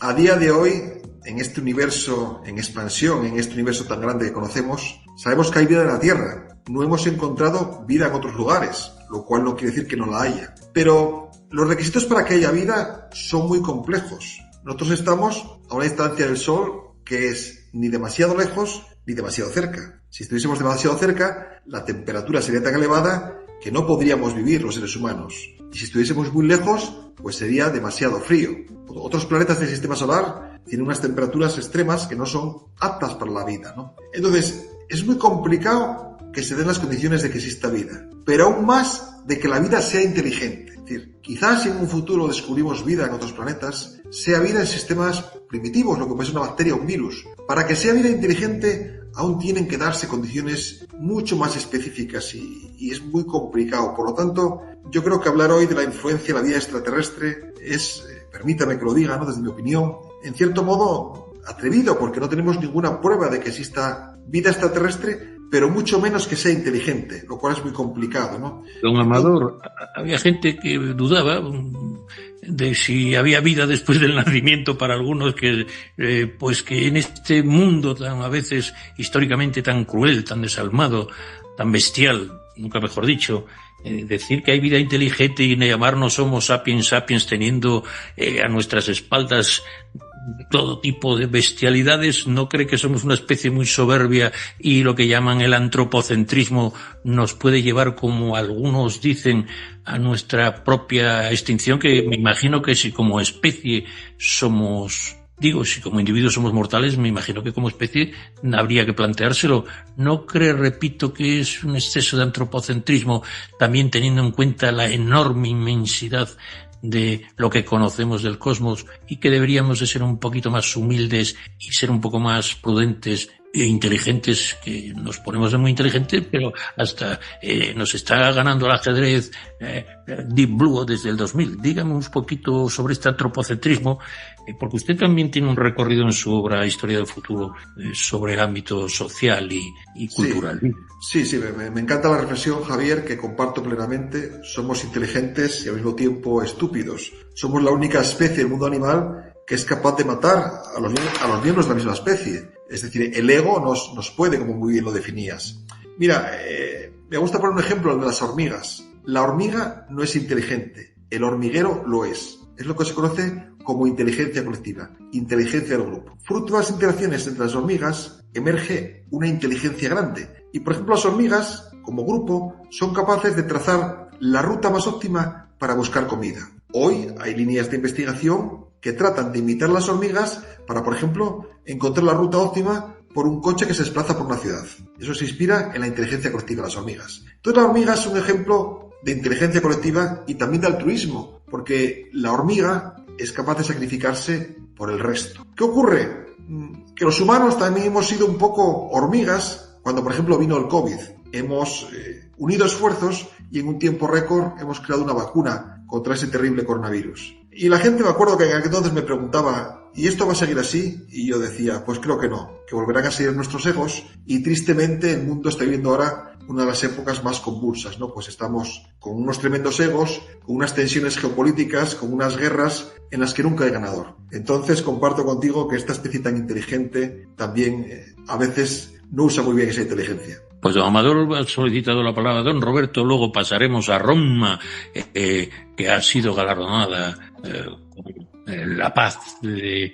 S3: A día de hoy, en este universo en expansión, en este universo tan grande que conocemos, sabemos que hay vida en la Tierra. No hemos encontrado vida en otros lugares, lo cual no quiere decir que no la haya. Pero los requisitos para que haya vida son muy complejos. Nosotros estamos a una distancia del Sol que es ni demasiado lejos ni demasiado cerca. Si estuviésemos demasiado cerca, la temperatura sería tan elevada que no podríamos vivir los seres humanos. Y si estuviésemos muy lejos, pues sería demasiado frío. Otros planetas del sistema solar tienen unas temperaturas extremas que no son aptas para la vida, ¿no? Entonces, es muy complicado que se den las condiciones de que exista vida, pero aún más de que la vida sea inteligente. Es decir, quizás si en un futuro descubrimos vida en otros planetas, sea vida en sistemas primitivos, lo que puede ser una bacteria o un virus. Para que sea vida inteligente, aún tienen que darse condiciones mucho más específicas y es muy complicado. Por lo tanto, yo creo que hablar hoy de la influencia de la vida extraterrestre es, permítame que lo diga, ¿no?, desde mi opinión, en cierto modo atrevido, porque no tenemos ninguna prueba de que exista vida extraterrestre, pero mucho menos que sea inteligente, lo cual es muy complicado, ¿no?
S2: Don Amador, había gente que dudaba de si había vida después del nacimiento para algunos, que pues que en este mundo tan a veces históricamente tan cruel, tan desalmado, tan bestial, nunca mejor dicho, decir que hay vida inteligente y llamarnos Homo sapiens sapiens teniendo a nuestras espaldas todo tipo de bestialidades, ¿no cree que somos una especie muy soberbia y lo que llaman el antropocentrismo nos puede llevar, como algunos dicen, a nuestra propia extinción? Que me imagino que si como especie somos, si como individuos somos mortales, me imagino que como especie habría que planteárselo. ¿No cree, repito, que es un exceso de antropocentrismo, también teniendo en cuenta la enorme inmensidad de lo que conocemos del cosmos, y que deberíamos de ser un poquito más humildes y ser un poco más prudentes e inteligentes, que nos ponemos de muy inteligentes, pero hasta nos está ganando el ajedrez Deep Blue desde el 2000. Dígame un poquito sobre este antropocentrismo, porque usted también tiene un recorrido en su obra Historia del Futuro sobre el ámbito social y cultural.
S3: Sí, me encanta la reflexión, Javier, que comparto plenamente. Somos inteligentes y al mismo tiempo estúpidos. Somos la única especie del mundo animal que es capaz de matar a los miembros de la misma especie. Es decir, el ego nos puede, como muy bien lo definías. Mira, me gusta poner un ejemplo, el de las hormigas. La hormiga no es inteligente, el hormiguero lo es. Es lo que se conoce como inteligencia colectiva, inteligencia del grupo. Fruto de las interacciones entre las hormigas emerge una inteligencia grande. Y, por ejemplo, las hormigas, como grupo, son capaces de trazar la ruta más óptima para buscar comida. Hoy hay líneas de investigación que tratan de imitar las hormigas para, por ejemplo, encontrar la ruta óptima por un coche que se desplaza por una ciudad. Eso se inspira en la inteligencia colectiva de las hormigas. Entonces la hormiga es un ejemplo de inteligencia colectiva y también de altruismo, porque la hormiga es capaz de sacrificarse por el resto. ¿Qué ocurre? Que los humanos también hemos sido un poco hormigas cuando, por ejemplo, vino el COVID. Hemos unido esfuerzos y en un tiempo récord hemos creado una vacuna contra ese terrible coronavirus. Y la gente, me acuerdo que en aquel entonces me preguntaba, ¿y esto va a seguir así? Y yo decía, pues creo que no, que volverán a seguir nuestros egos y tristemente el mundo está viviendo ahora una de las épocas más convulsas, ¿no? Pues estamos con unos tremendos egos, con unas tensiones geopolíticas, con unas guerras en las que nunca hay ganador. Entonces comparto contigo que esta especie tan inteligente también a veces no usa muy bien esa inteligencia.
S2: Pues don Amador ha solicitado la palabra. Don Roberto, luego pasaremos a Roma, que ha sido galardonada con la paz de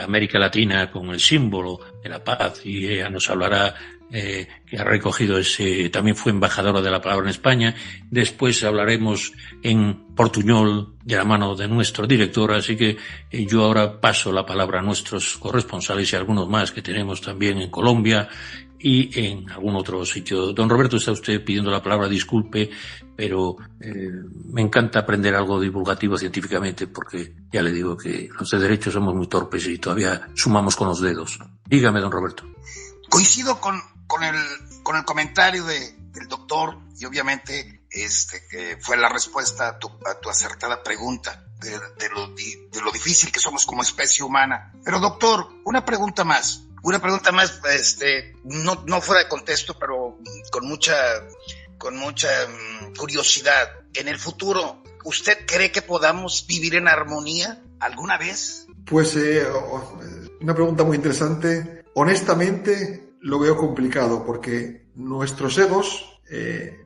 S2: América Latina, con el símbolo de la paz, y ella nos hablará que ha recogido también fue embajadora de la palabra en España. Después hablaremos en portuñol de la mano de nuestro director, así que yo ahora paso la palabra a nuestros corresponsales y a algunos más que tenemos también en Colombia y en algún otro sitio. Don Roberto, está usted pidiendo la palabra, disculpe, pero me encanta aprender algo divulgativo científicamente, porque ya le digo que los de derecho somos muy torpes y todavía sumamos con los dedos. Dígame, don Roberto.
S4: Coincido con el comentario del doctor, y obviamente que fue la respuesta a tu acertada pregunta de lo difícil que somos como especie humana. Pero doctor, una pregunta más, no fuera de contexto, pero con mucha curiosidad. En el futuro, ¿usted cree que podamos vivir en armonía alguna vez?
S3: Pues una pregunta muy interesante. Honestamente, lo veo complicado porque nuestros egos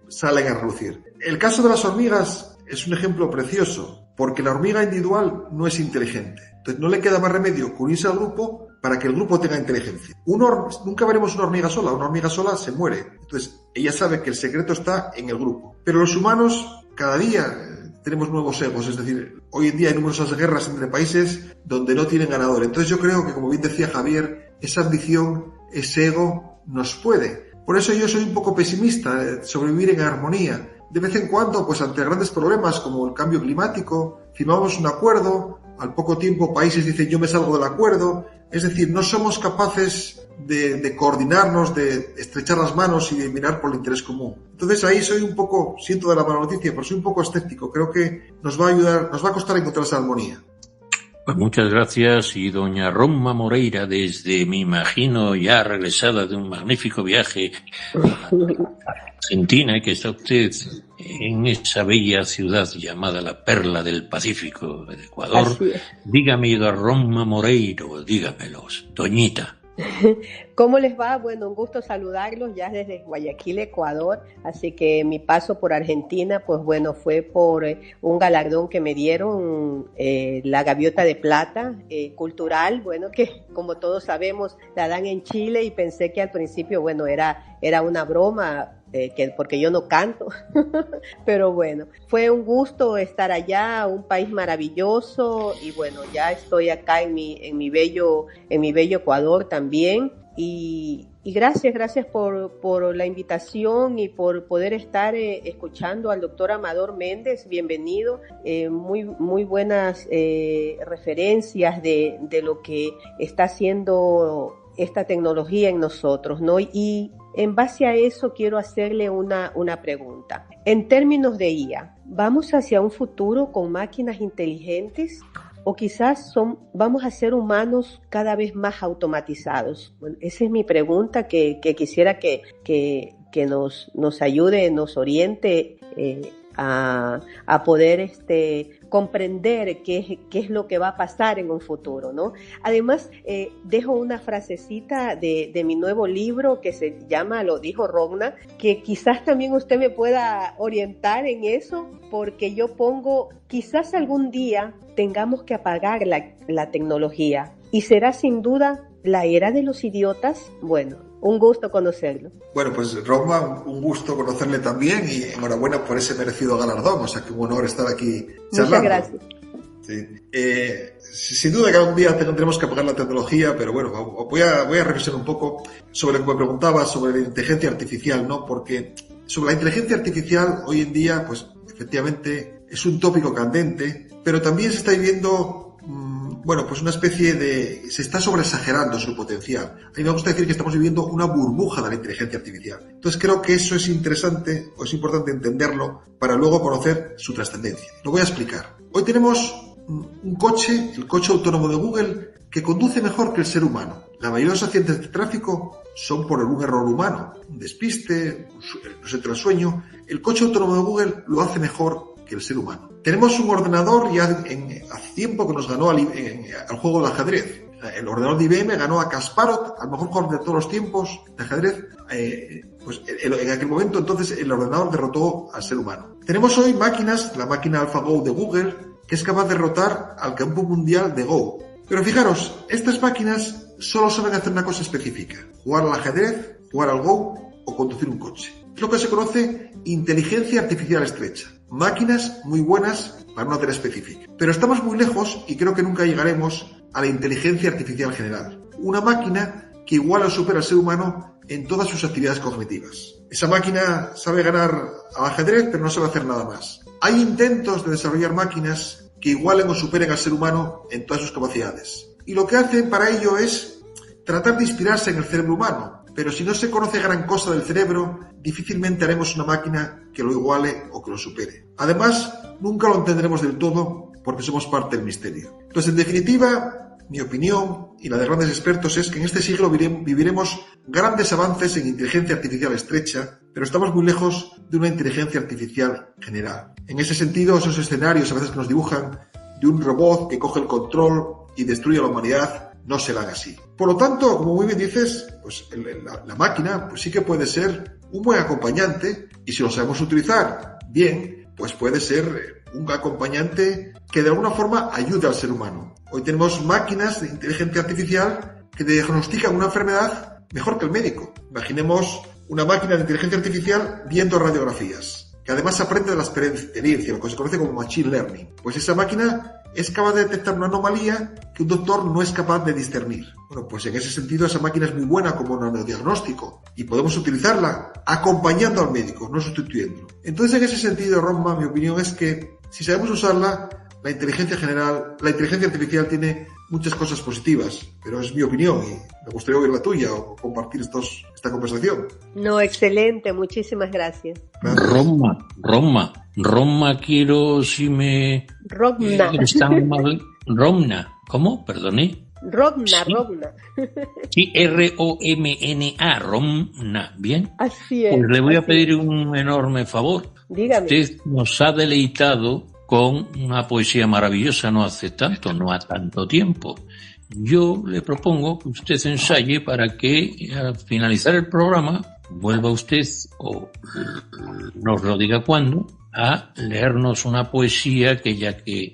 S3: salen a relucir. El caso de las hormigas es un ejemplo precioso, porque la hormiga individual no es inteligente. Entonces no le queda más remedio que unirse al grupo para que el grupo tenga inteligencia. Nunca veremos una hormiga sola se muere. Entonces ella sabe que el secreto está en el grupo. Pero los humanos cada día tenemos nuevos egos, es decir, hoy en día hay numerosas guerras entre países donde no tienen ganador. Entonces yo creo que, como bien decía Javier, esa ambición, ese ego nos puede. Por eso yo soy un poco pesimista sobre vivir en armonía. De vez en cuando, pues ante grandes problemas como el cambio climático, firmamos un acuerdo, al poco tiempo países dicen yo me salgo del acuerdo. Es decir, no somos capaces de coordinarnos, de estrechar las manos y de mirar por el interés común. Entonces ahí siento de la mala noticia, pero soy un poco escéptico. Creo que nos va a costar encontrar esa armonía.
S2: Pues muchas gracias. Y doña Roma Moreira, desde, me imagino, ya regresada de un magnífico viaje a Argentina, que está usted en esa bella ciudad llamada la Perla del Pacífico, de Ecuador. Dígame, doña Roma Moreira, dígamelos, doñita.
S5: ¿Cómo les va? Bueno, un gusto saludarlos ya desde Guayaquil, Ecuador. Así que mi paso por Argentina, pues bueno, fue por un galardón que me dieron, la Gaviota de Plata cultural, bueno, que como todos sabemos la dan en Chile, y pensé que al principio, bueno, era una broma, porque yo no canto, pero bueno, fue un gusto estar allá, un país maravilloso, y bueno, ya estoy acá en mi bello Ecuador también, y gracias por la invitación y por poder estar escuchando al doctor Amador Méndez. Bienvenido, muy buenas referencias de lo que está haciendo esta tecnología en nosotros, ¿no? Y en base a eso quiero hacerle una pregunta. En términos de IA, ¿vamos hacia un futuro con máquinas inteligentes o quizás vamos a ser humanos cada vez más automatizados? Bueno, esa es mi pregunta que quisiera que nos ayude, nos oriente a poder comprender qué es lo que va a pasar en un futuro, ¿no? Además, dejo una frasecita de mi nuevo libro que se llama Lo dijo Rogna, que quizás también usted me pueda orientar en eso, porque yo pongo, quizás algún día tengamos que apagar la tecnología, y será sin duda la era de los idiotas. Bueno, un gusto conocerlo.
S3: Bueno, pues Roma, un gusto conocerle también, y enhorabuena por ese merecido galardón. O sea, que un honor estar aquí charlando.
S5: Muchas gracias.
S3: Sí. Sin duda que algún día tendremos que apagar la tecnología, pero bueno, voy a reflexionar un poco sobre lo que me preguntabas sobre la inteligencia artificial, ¿no? Porque sobre la inteligencia artificial hoy en día, pues efectivamente es un tópico candente, pero también se está viviendo pues una especie de... se está sobreexagerando su potencial. A mí me gusta decir que estamos viviendo una burbuja de la inteligencia artificial. Entonces creo que eso es interesante, o es importante entenderlo, para luego conocer su trascendencia. Lo voy a explicar. Hoy tenemos un coche, el coche autónomo de Google, que conduce mejor que el ser humano. La mayoría de los accidentes de tráfico son por un error humano, un despiste, no se entra el sueño. El coche autónomo de Google lo hace mejor que el ser humano. Tenemos un ordenador ya hace tiempo que nos ganó al juego del ajedrez. El ordenador de IBM ganó a Kasparov, al mejor jugador de todos los tiempos de ajedrez. En aquel momento, entonces, el ordenador derrotó al ser humano. Tenemos hoy máquinas, la máquina AlphaGo de Google, que es capaz de derrotar al campeón mundial de Go. Pero fijaros, estas máquinas solo saben hacer una cosa específica: jugar al ajedrez, jugar al Go o conducir un coche. Es lo que se conoce inteligencia artificial estrecha. Máquinas muy buenas para una tarea específica. Pero estamos muy lejos y creo que nunca llegaremos a la inteligencia artificial general. Una máquina que iguala o supera al ser humano en todas sus actividades cognitivas. Esa máquina sabe ganar al ajedrez, pero no sabe hacer nada más. Hay intentos de desarrollar máquinas que igualen o superen al ser humano en todas sus capacidades. Y lo que hacen para ello es tratar de inspirarse en el cerebro humano. Pero si no se conoce gran cosa del cerebro, difícilmente haremos una máquina que lo iguale o que lo supere. Además, nunca lo entenderemos del todo porque somos parte del misterio. Entonces, en definitiva, mi opinión y la de grandes expertos es que en este siglo viviremos grandes avances en inteligencia artificial estrecha, pero estamos muy lejos de una inteligencia artificial general. En ese sentido, esos escenarios a veces que nos dibujan de un robot que coge el control y destruye a la humanidad no serán así. Por lo tanto, como muy bien dices, pues la máquina pues sí que puede ser un buen acompañante, y si lo sabemos utilizar bien, pues puede ser un acompañante que de alguna forma ayude al ser humano. Hoy tenemos máquinas de inteligencia artificial que diagnostican una enfermedad mejor que el médico. Imaginemos una máquina de inteligencia artificial viendo radiografías, que además aprende de la experiencia, lo que se conoce como machine learning. Pues esa máquina es capaz de detectar una anomalía que un doctor no es capaz de discernir. Bueno, pues en ese sentido esa máquina es muy buena como neurodiagnóstico y podemos utilizarla acompañando al médico, no sustituyéndolo. Entonces, en ese sentido, Ronma, mi opinión es que si sabemos usarla, la inteligencia artificial tiene muchas cosas positivas, pero es mi opinión y me gustaría oír la tuya o compartir esta conversación.
S5: No, excelente, muchísimas gracias.
S2: Roma quiero, si me...
S5: Romna.
S2: Romna, ¿cómo? Perdone.
S5: Romna.
S2: Sí, R-O-M-N-A, Romna, ¿bien?
S5: Así es.
S2: Pues le voy a pedir un enorme favor.
S5: Dígame.
S2: Usted nos ha deleitado con una poesía maravillosa no ha tanto tiempo. Yo le propongo que usted ensaye para que al finalizar el programa vuelva usted, o nos lo diga cuándo, a leernos una poesía que, ya que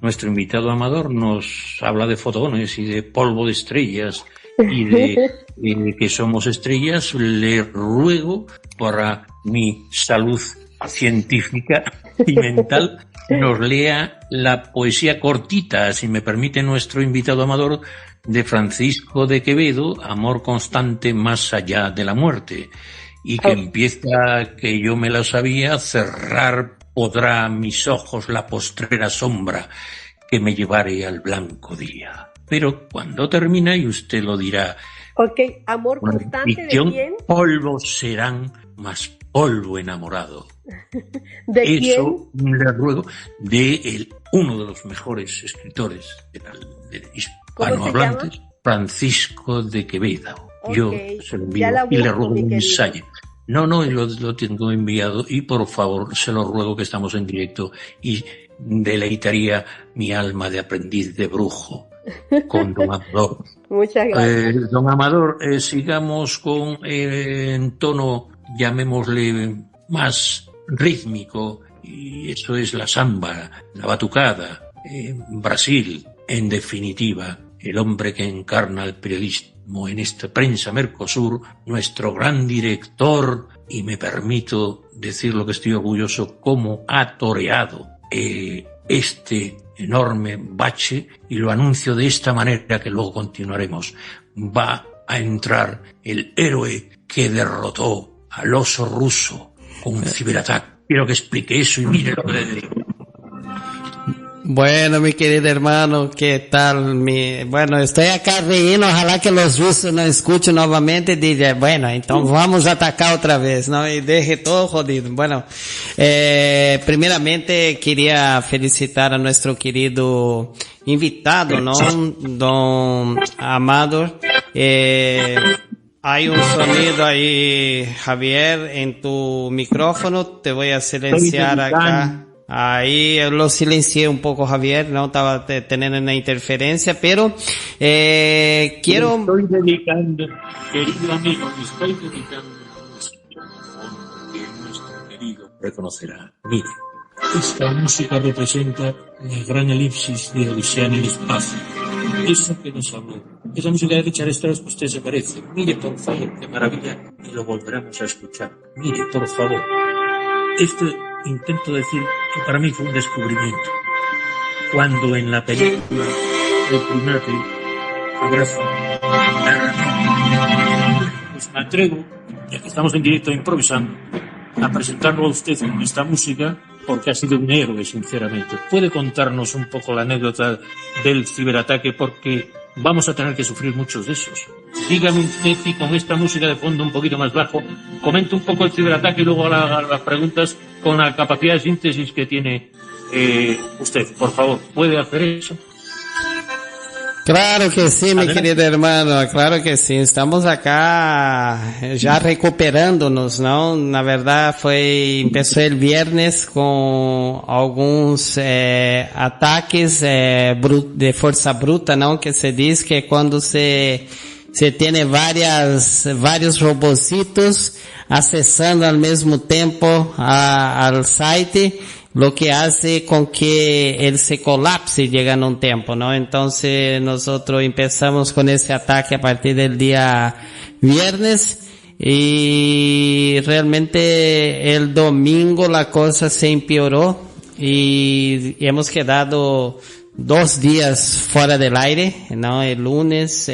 S2: nuestro invitado Amador nos habla de fotones y de polvo de estrellas y de que somos estrellas, le ruego para mi salud científica y mental nos lea la poesía cortita, si me permite nuestro invitado Amador, de Francisco de Quevedo, Amor constante más allá de la muerte, y que empieza, que yo me la sabía, cerrar podrá mis ojos la postrera sombra que me llevare al blanco día. Pero cuando termina, y usted lo dirá,
S5: ok, amor constante, ¿de quién?
S2: Polvos serán más polvo enamorado.
S5: ¿De
S2: Eso
S5: quién?
S2: le ruego de uno de los mejores escritores de hispanohablantes, Francisco de Quevedo.
S5: Okay.
S2: Yo se lo envío y le ruego un ensayo. No, lo tengo enviado y por favor se lo ruego, que estamos en directo y deleitaría mi alma de aprendiz de brujo con don Amador.
S5: Muchas gracias.
S2: Don Amador, sigamos con en tono, llamémosle, más rítmico, y eso es la samba, la batucada, Brasil, en definitiva, el hombre que encarna el periodismo en esta prensa Mercosur, nuestro gran director, y me permito decir lo que estoy orgulloso, cómo ha toreado este enorme bache y lo anuncio de esta manera que luego continuaremos. Va a entrar el héroe que derrotó al oso ruso con un ciberataque. Quiero que explique eso y mire lo que le digo.
S6: Bueno, mi querido hermano, ¿qué tal? Bueno, estoy acá riendo, ojalá que los rusos no escuchen nuevamente y digan, bueno, entonces vamos a atacar otra vez, ¿no? Y deje todo jodido. Bueno, primeramente quería felicitar a nuestro querido invitado, ¿no? Don Amador. Hay un sonido ahí, Javier, en tu micrófono, te voy a silenciar acá. Ahí lo silencié un poco, Javier, no estaba teniendo una interferencia, pero quiero...
S2: Me estoy dedicando, querido amigo, me estoy dedicando a música que nuestro querido reconocerá. Mire, esta música representa la gran elipsis de Odisea en el espacio. Eso que nos habló. Esa música de Richard Strauss que usted se parece. Mire, por favor, qué maravilla, y lo volveremos a escuchar. Mire, por favor. Esto intento decir que para mí fue un descubrimiento. Cuando en la película El primate abraza, pues me atrevo, ya que estamos en directo improvisando, a presentarlo a usted con esta música, porque ha sido un héroe, sinceramente. ¿Puede contarnos un poco la anécdota del ciberataque? Porque vamos a tener que sufrir muchos de esos. Dígame usted, y con esta música de fondo un poquito más bajo, comente un poco el ciberataque y luego las preguntas con la capacidad de síntesis que tiene usted. Por favor, ¿puede hacer eso?
S6: Claro que sí, mi querido hermano, claro que sí. Estamos acá ya recuperándonos, ¿no? La verdad empezó el viernes con algunos ataques de fuerza bruta, ¿no? Que se dice que cuando se tiene varios robocitos acessando al mismo tiempo al site, lo que hace con que él se colapse llegando un tiempo, ¿no? Entonces nosotros empezamos con ese ataque a partir del día viernes y realmente el domingo la cosa se empeoró y hemos quedado 2 días fuera del aire, ¿no? El lunes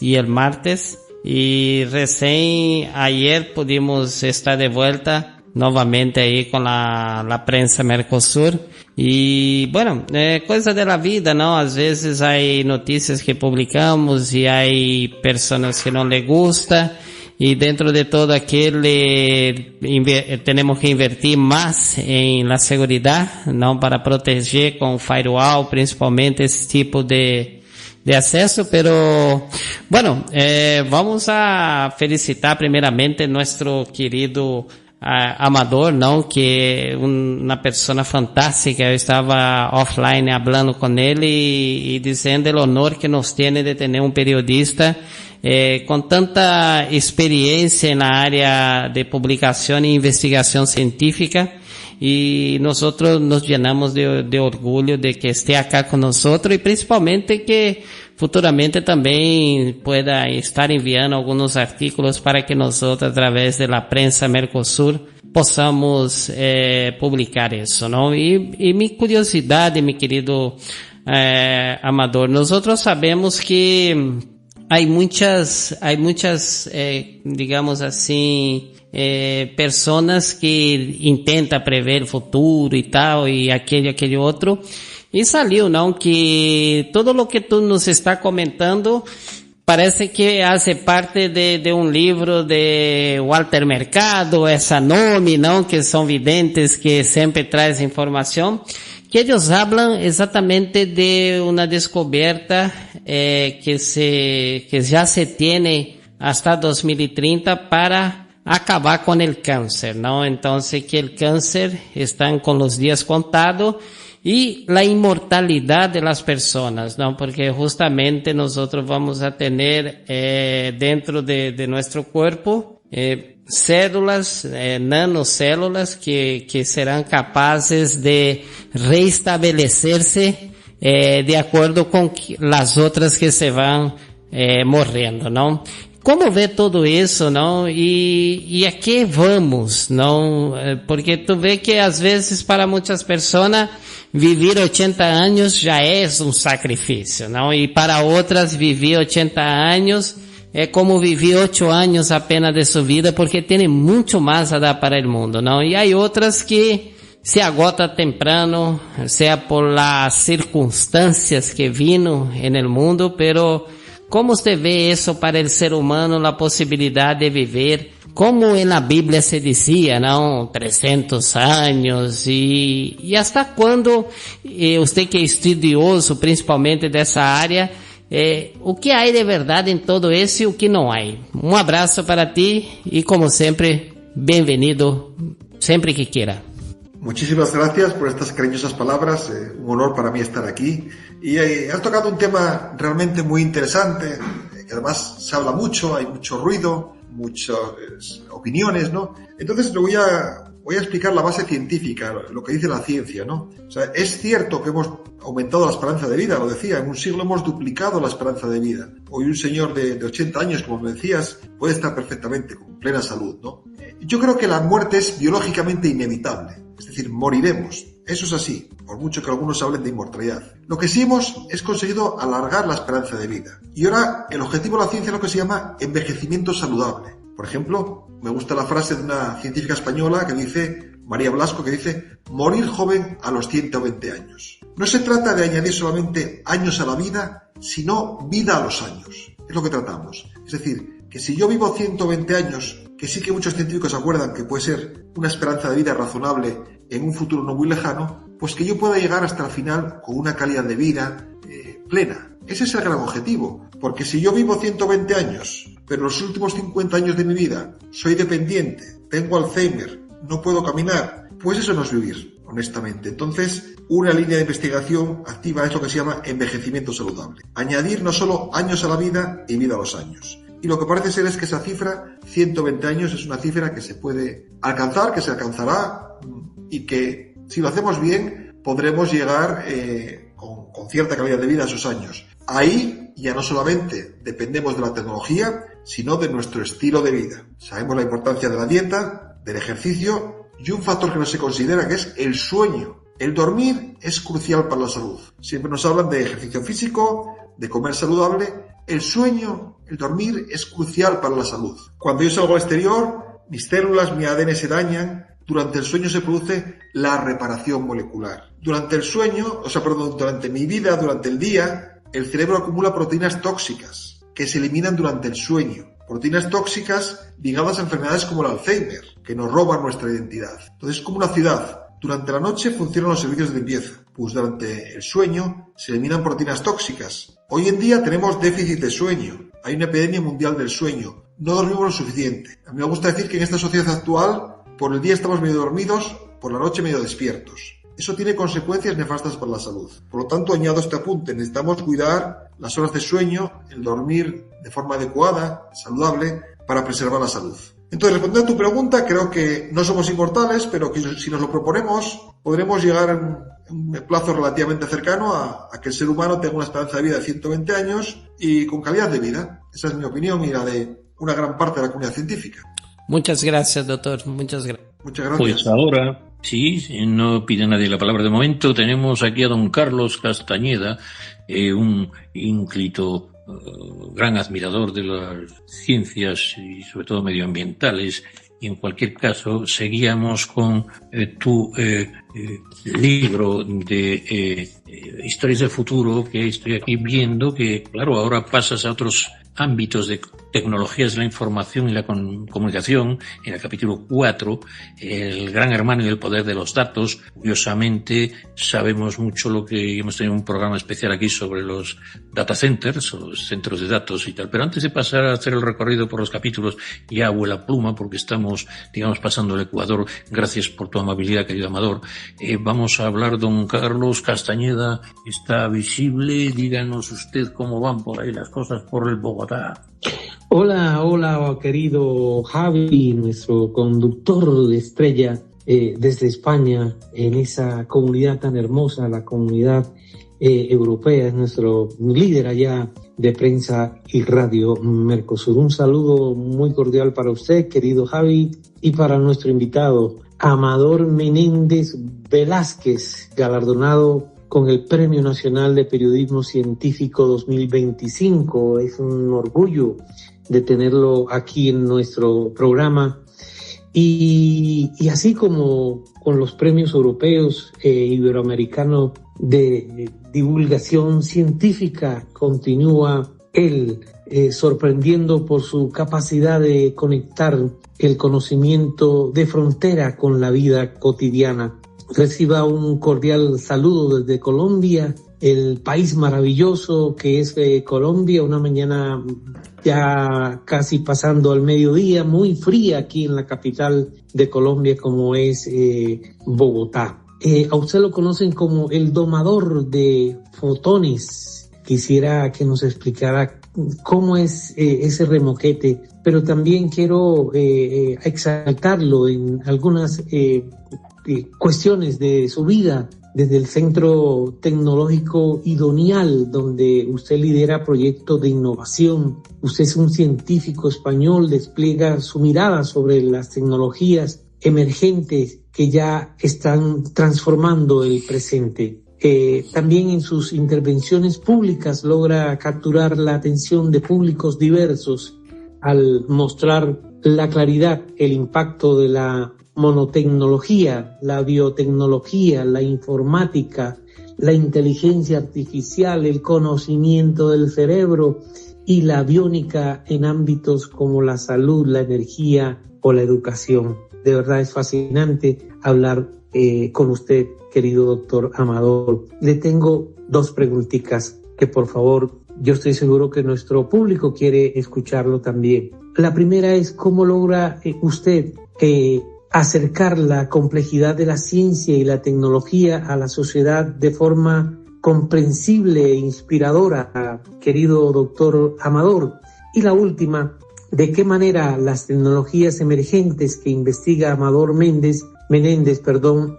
S6: y el martes, y recién ayer pudimos estar de vuelta nuevamente ahí con la prensa Mercosur. Y bueno, cosas de la vida, ¿no? A veces hay noticias que publicamos y hay personas que no les gusta, y dentro de todo aquello tenemos que invertir más en la seguridad, ¿no? Para proteger con firewall, principalmente ese tipo de acceso. Pero bueno, vamos a felicitar primeramente nuestro querido Amador, ¿no? Que una persona fantástica. Yo estaba offline hablando con él y diciendo el honor que nos tiene de tener un periodista con tanta experiencia en la área de publicación e investigación científica, y nosotros nos llenamos de orgullo de que esté acá con nosotros, y principalmente que futuramente también pueda estar enviando algunos artículos para que nosotros, a través de la prensa Mercosur, possamos publicar eso, ¿no? Y mi curiosidad, mi querido Amador, nosotros sabemos que hay muchas, digamos así, personas que intentan prever el futuro y tal, y aquello otro. Y salió, ¿no? Que todo lo que tú nos está comentando parece que hace parte de un libro de Walter Mercado, esa Nomi, ¿no? Que son videntes que siempre traen información, que ellos hablan exactamente de una descubierta que ya se tiene hasta 2030 para acabar con el cáncer, ¿no? Entonces que el cáncer están con los días contados, y la inmortalidad de las personas, ¿no? Porque justamente nosotros vamos a tener dentro de nuestro cuerpo células, nanocélulas que serán capaces de restablecerse de acuerdo con las otras que se van morrendo, ¿no? ¿Cómo ve todo eso, no? Y a qué vamos, no? Porque tú ves que às vezes para muchas personas vivir 80 años ya es un sacrificio, ¿no? Y para otras vivir 80 años es como vivir 8 años apenas de su vida, porque tiene mucho más a dar para el mundo, ¿no? Y hay otras que se agota temprano, sea por las circunstancias que vino en el mundo, pero ¿cómo usted ve eso para el ser humano, la posibilidad de vivir, como en la Biblia se decía, ¿no? 300 años, y hasta cuándo, usted que es estudioso principalmente de esa área, o que hay de verdad en todo eso y o que no hay. Un abrazo para ti y como siempre, bienvenido siempre que quiera.
S3: Muchísimas gracias por estas cariñosas palabras, un honor para mí estar aquí. Y has tocado un tema realmente muy interesante, que además se habla mucho, hay mucho ruido, muchas opiniones, ¿no? Entonces voy a explicar la base científica, lo que dice la ciencia, ¿no? O sea, es cierto que hemos aumentado la esperanza de vida, lo decía, en un siglo hemos duplicado la esperanza de vida. Hoy un señor de 80 años, como me decías, puede estar perfectamente con plena salud, ¿no? Yo creo que la muerte es biológicamente inevitable, es decir, moriremos. Eso es así, por mucho que algunos hablen de inmortalidad. Lo que sí es conseguido alargar la esperanza de vida. Y ahora el objetivo de la ciencia es lo que se llama envejecimiento saludable. Por ejemplo, me gusta la frase de una científica española que dice, María Blasco, que dice, morir joven a los 120 años. No se trata de añadir solamente años a la vida, sino vida a los años. Es lo que tratamos. Es decir, que si yo vivo 120 años, que sí que muchos científicos acuerdan que puede ser una esperanza de vida razonable en un futuro no muy lejano, pues que yo pueda llegar hasta el final con una calidad de vida plena. Ese es el gran objetivo, porque si yo vivo 120 años, pero los últimos 50 años de mi vida soy dependiente, tengo Alzheimer, no puedo caminar, pues eso no es vivir, honestamente. Entonces, una línea de investigación activa es lo que se llama envejecimiento saludable. Añadir no solo años a la vida y vida a los años. Y lo que parece ser es que esa cifra, 120 años, es una cifra que se puede alcanzar, que se alcanzará y que, si lo hacemos bien, podremos llegar con cierta calidad de vida a esos años. Ahí ya no solamente dependemos de la tecnología, sino de nuestro estilo de vida. Sabemos la importancia de la dieta, del ejercicio y un factor que no se considera, que es el sueño. El dormir es crucial para la salud. Siempre nos hablan de ejercicio físico, de comer saludable. El sueño, el dormir es crucial para la salud. Cuando yo salgo al exterior, mis células, mi ADN se dañan. Durante el sueño se produce la reparación molecular. Durante mi vida, durante el día, el cerebro acumula proteínas tóxicas que se eliminan durante el sueño. Proteínas tóxicas ligadas a enfermedades como el Alzheimer, que nos roban nuestra identidad. Entonces, es como una ciudad. Durante la noche funcionan los servicios de limpieza. Pues durante el sueño se eliminan proteínas tóxicas. Hoy en día tenemos déficit de sueño. Hay una epidemia mundial del sueño. No dormimos lo suficiente. A mí me gusta decir que en esta sociedad actual, por el día estamos medio dormidos, por la noche medio despiertos. Eso tiene consecuencias nefastas para la salud. Por lo tanto, añado este apunte. Necesitamos cuidar las horas de sueño, el dormir de forma adecuada, saludable, para preservar la salud. Entonces, respondiendo a tu pregunta, creo que no somos inmortales, pero que si nos lo proponemos, podremos llegar en un plazo relativamente cercano a que el ser humano tenga una esperanza de vida de 120 años y con calidad de vida. Esa es mi opinión y la de una gran parte de la comunidad científica.
S6: Muchas gracias, doctor. Muchas gracias.
S3: Muchas gracias.
S2: Pues ahora, sí, no pide nadie la palabra de momento, tenemos aquí a don Carlos Castañeda, un ínclito gran admirador de las ciencias y sobre todo medioambientales, y en cualquier caso seguíamos con tu libro de Historias del Futuro, que estoy aquí viendo que, claro, ahora pasas a otros ámbitos de tecnologías de la información y la comunicación. En el capítulo 4, el gran hermano y el poder de los datos. Curiosamente, sabemos mucho lo que hemos tenido un programa especial aquí sobre los data centers, o los centros de datos y tal. Pero antes de pasar a hacer el recorrido por los capítulos, ya vuela pluma, porque estamos, digamos, pasando el Ecuador. Gracias por tu amabilidad, querido Amador. Vamos a hablar, don Carlos Castañeda. Está visible. Díganos usted cómo van por ahí las cosas por el Bogotá.
S7: Hola, querido Javi, nuestro conductor de estrella desde España, en esa comunidad tan hermosa, la comunidad europea, es nuestro líder allá de prensa y radio Mercosur. Un saludo muy cordial para usted, querido Javi, y para nuestro invitado, Amador Menéndez Velázquez, galardonado con el Premio Nacional de Periodismo Científico 2025. Es un orgullo de tenerlo aquí en nuestro programa. Y así como con los premios europeos iberoamericanos de divulgación científica, continúa él sorprendiendo por su capacidad de conectar el conocimiento de frontera con la vida cotidiana. Reciba un cordial saludo desde Colombia, el país maravilloso que es Colombia, una mañana ya casi pasando al mediodía, muy fría aquí en la capital de Colombia como es Bogotá. A usted lo conocen como el domador de fotones. Quisiera que nos explicara cómo es ese remoquete, pero también quiero exaltarlo en algunas cuestiones de su vida, desde el Centro Tecnológico Idonial, donde usted lidera proyectos de innovación. Usted es un científico español, despliega su mirada sobre las tecnologías emergentes que ya están transformando el presente. También en sus intervenciones públicas logra capturar la atención de públicos diversos al mostrar la claridad, el impacto de la monotecnología, la biotecnología, la informática, la inteligencia artificial, el conocimiento del cerebro y la biónica en ámbitos como la salud, la energía o la educación. De verdad es fascinante hablar con usted, querido doctor Amador. Le tengo dos preguntitas que por favor, yo estoy seguro que nuestro público quiere escucharlo también. La primera es cómo logra usted acercar la complejidad de la ciencia y la tecnología a la sociedad de forma comprensible e inspiradora, querido doctor Amador. Y la última, ¿de qué manera las tecnologías emergentes que investiga Amador Menéndez,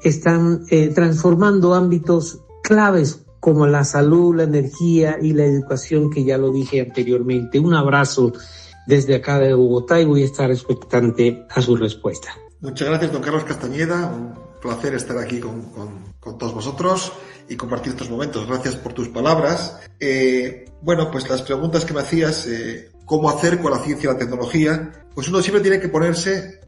S7: están transformando ámbitos claves como la salud, la energía y la educación, que ya lo dije anteriormente? Un abrazo desde acá de Bogotá y voy a estar expectante a su respuesta.
S3: Muchas gracias, don Carlos Castañeda. Un placer estar aquí con todos vosotros y compartir estos momentos. Gracias por tus palabras. Bueno, pues las preguntas que me hacías, ¿cómo acerco a la ciencia y la tecnología? Pues uno siempre tiene que ponerse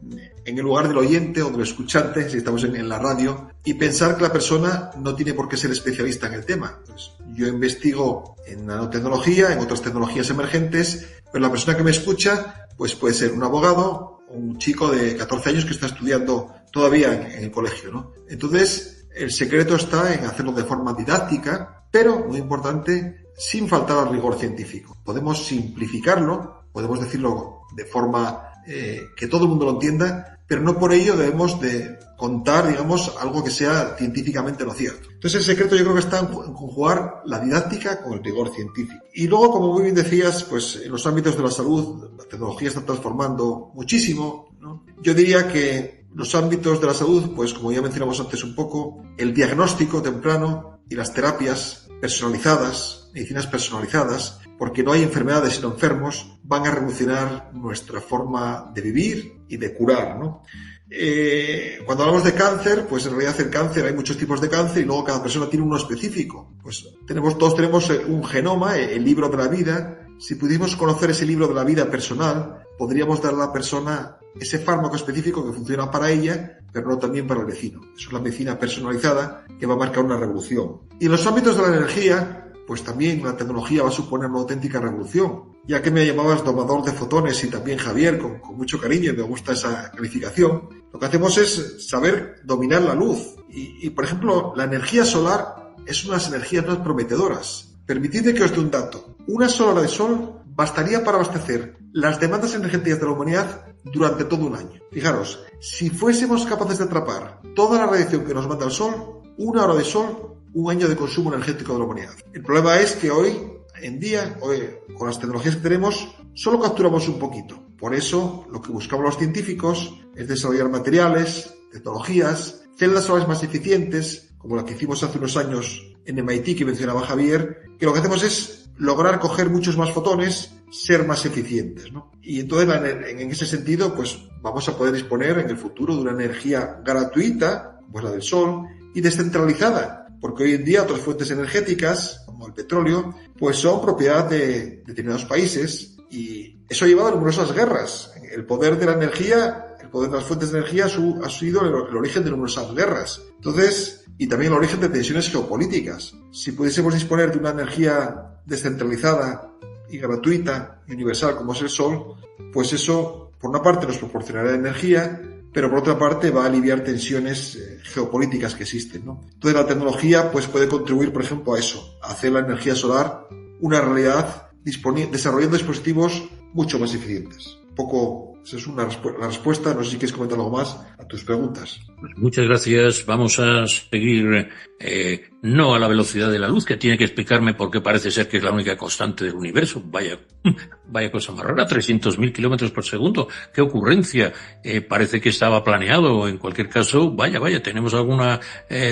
S3: en el lugar del oyente o del escuchante, si estamos en la radio, y pensar que la persona no tiene por qué ser especialista en el tema. Pues yo investigo en nanotecnología, en otras tecnologías emergentes, pero la persona que me escucha pues puede ser un abogado o un chico de 14 años que está estudiando todavía en el colegio, ¿no? Entonces, el secreto está en hacerlo de forma didáctica, pero, muy importante, sin faltar al rigor científico. Podemos simplificarlo, podemos decirlo de forma que todo el mundo lo entienda, pero no por ello debemos de contar, digamos, algo que sea científicamente no cierto. Entonces el secreto yo creo que está en conjugar la didáctica con el rigor científico. Y luego, como muy bien decías, pues en los ámbitos de la salud, la tecnología está transformando muchísimo, ¿no? Yo diría que los ámbitos de la salud, pues como ya mencionamos antes un poco, el diagnóstico temprano y las terapias personalizadas, medicinas personalizadas, porque no hay enfermedades sino enfermos, van a revolucionar nuestra forma de vivir y de curar, ¿no? Cuando hablamos de cáncer, pues en realidad el cáncer, hay muchos tipos de cáncer y luego cada persona tiene uno específico. Pues todos tenemos un genoma, el libro de la vida. Si pudiésemos conocer ese libro de la vida personal, podríamos dar a la persona ese fármaco específico que funciona para ella, pero no también para el vecino. Eso es la medicina personalizada que va a marcar una revolución. Y en los ámbitos de la energía, pues también la tecnología va a suponer una auténtica revolución. Ya que me llamabas domador de fotones y también Javier, con mucho cariño, me gusta esa calificación, lo que hacemos es saber dominar la luz. Y por ejemplo, la energía solar es una de las energías más prometedoras. Permitidme que os dé un dato. Una sola hora de sol bastaría para abastecer las demandas energéticas de la humanidad durante todo un año. Fijaros, si fuésemos capaces de atrapar toda la radiación que nos manda el sol, una hora de sol, un año de consumo energético de la humanidad. El problema es que hoy en día, con las tecnologías que tenemos, solo capturamos un poquito. Por eso, lo que buscamos los científicos es desarrollar materiales, tecnologías, celdas solares más eficientes, como la que hicimos hace unos años en MIT, que mencionaba Javier, que lo que hacemos es lograr coger muchos más fotones, ser más eficientes, ¿no? Y entonces en ese sentido, pues vamos a poder disponer en el futuro de una energía gratuita, pues la del sol, y descentralizada, porque hoy en día otras fuentes energéticas, como el petróleo, pues son propiedad de determinados países, y eso ha llevado a numerosas guerras. El poder de la energía, el poder de las fuentes de energía ha sido el origen de numerosas guerras. Entonces, y también el origen de tensiones geopolíticas. Si pudiésemos disponer de una energía descentralizada y gratuita y universal como es el sol, pues eso, por una parte, nos proporcionará energía, pero por otra parte va a aliviar tensiones geopolíticas que existen, ¿no? Entonces la tecnología pues puede contribuir, por ejemplo, a eso, a hacer la energía solar una realidad desarrollando dispositivos mucho más eficientes. Un poco, esa es la respuesta. No sé si quieres comentar algo más a tus preguntas.
S2: Pues muchas gracias. Vamos a seguir, no a la velocidad de la luz, que tiene que explicarme por qué parece ser que es la única constante del universo. Vaya cosa más rara, 300.000 kilómetros por segundo. ¡Qué ocurrencia! Parece que estaba planeado. En cualquier caso, vaya, tenemos alguna,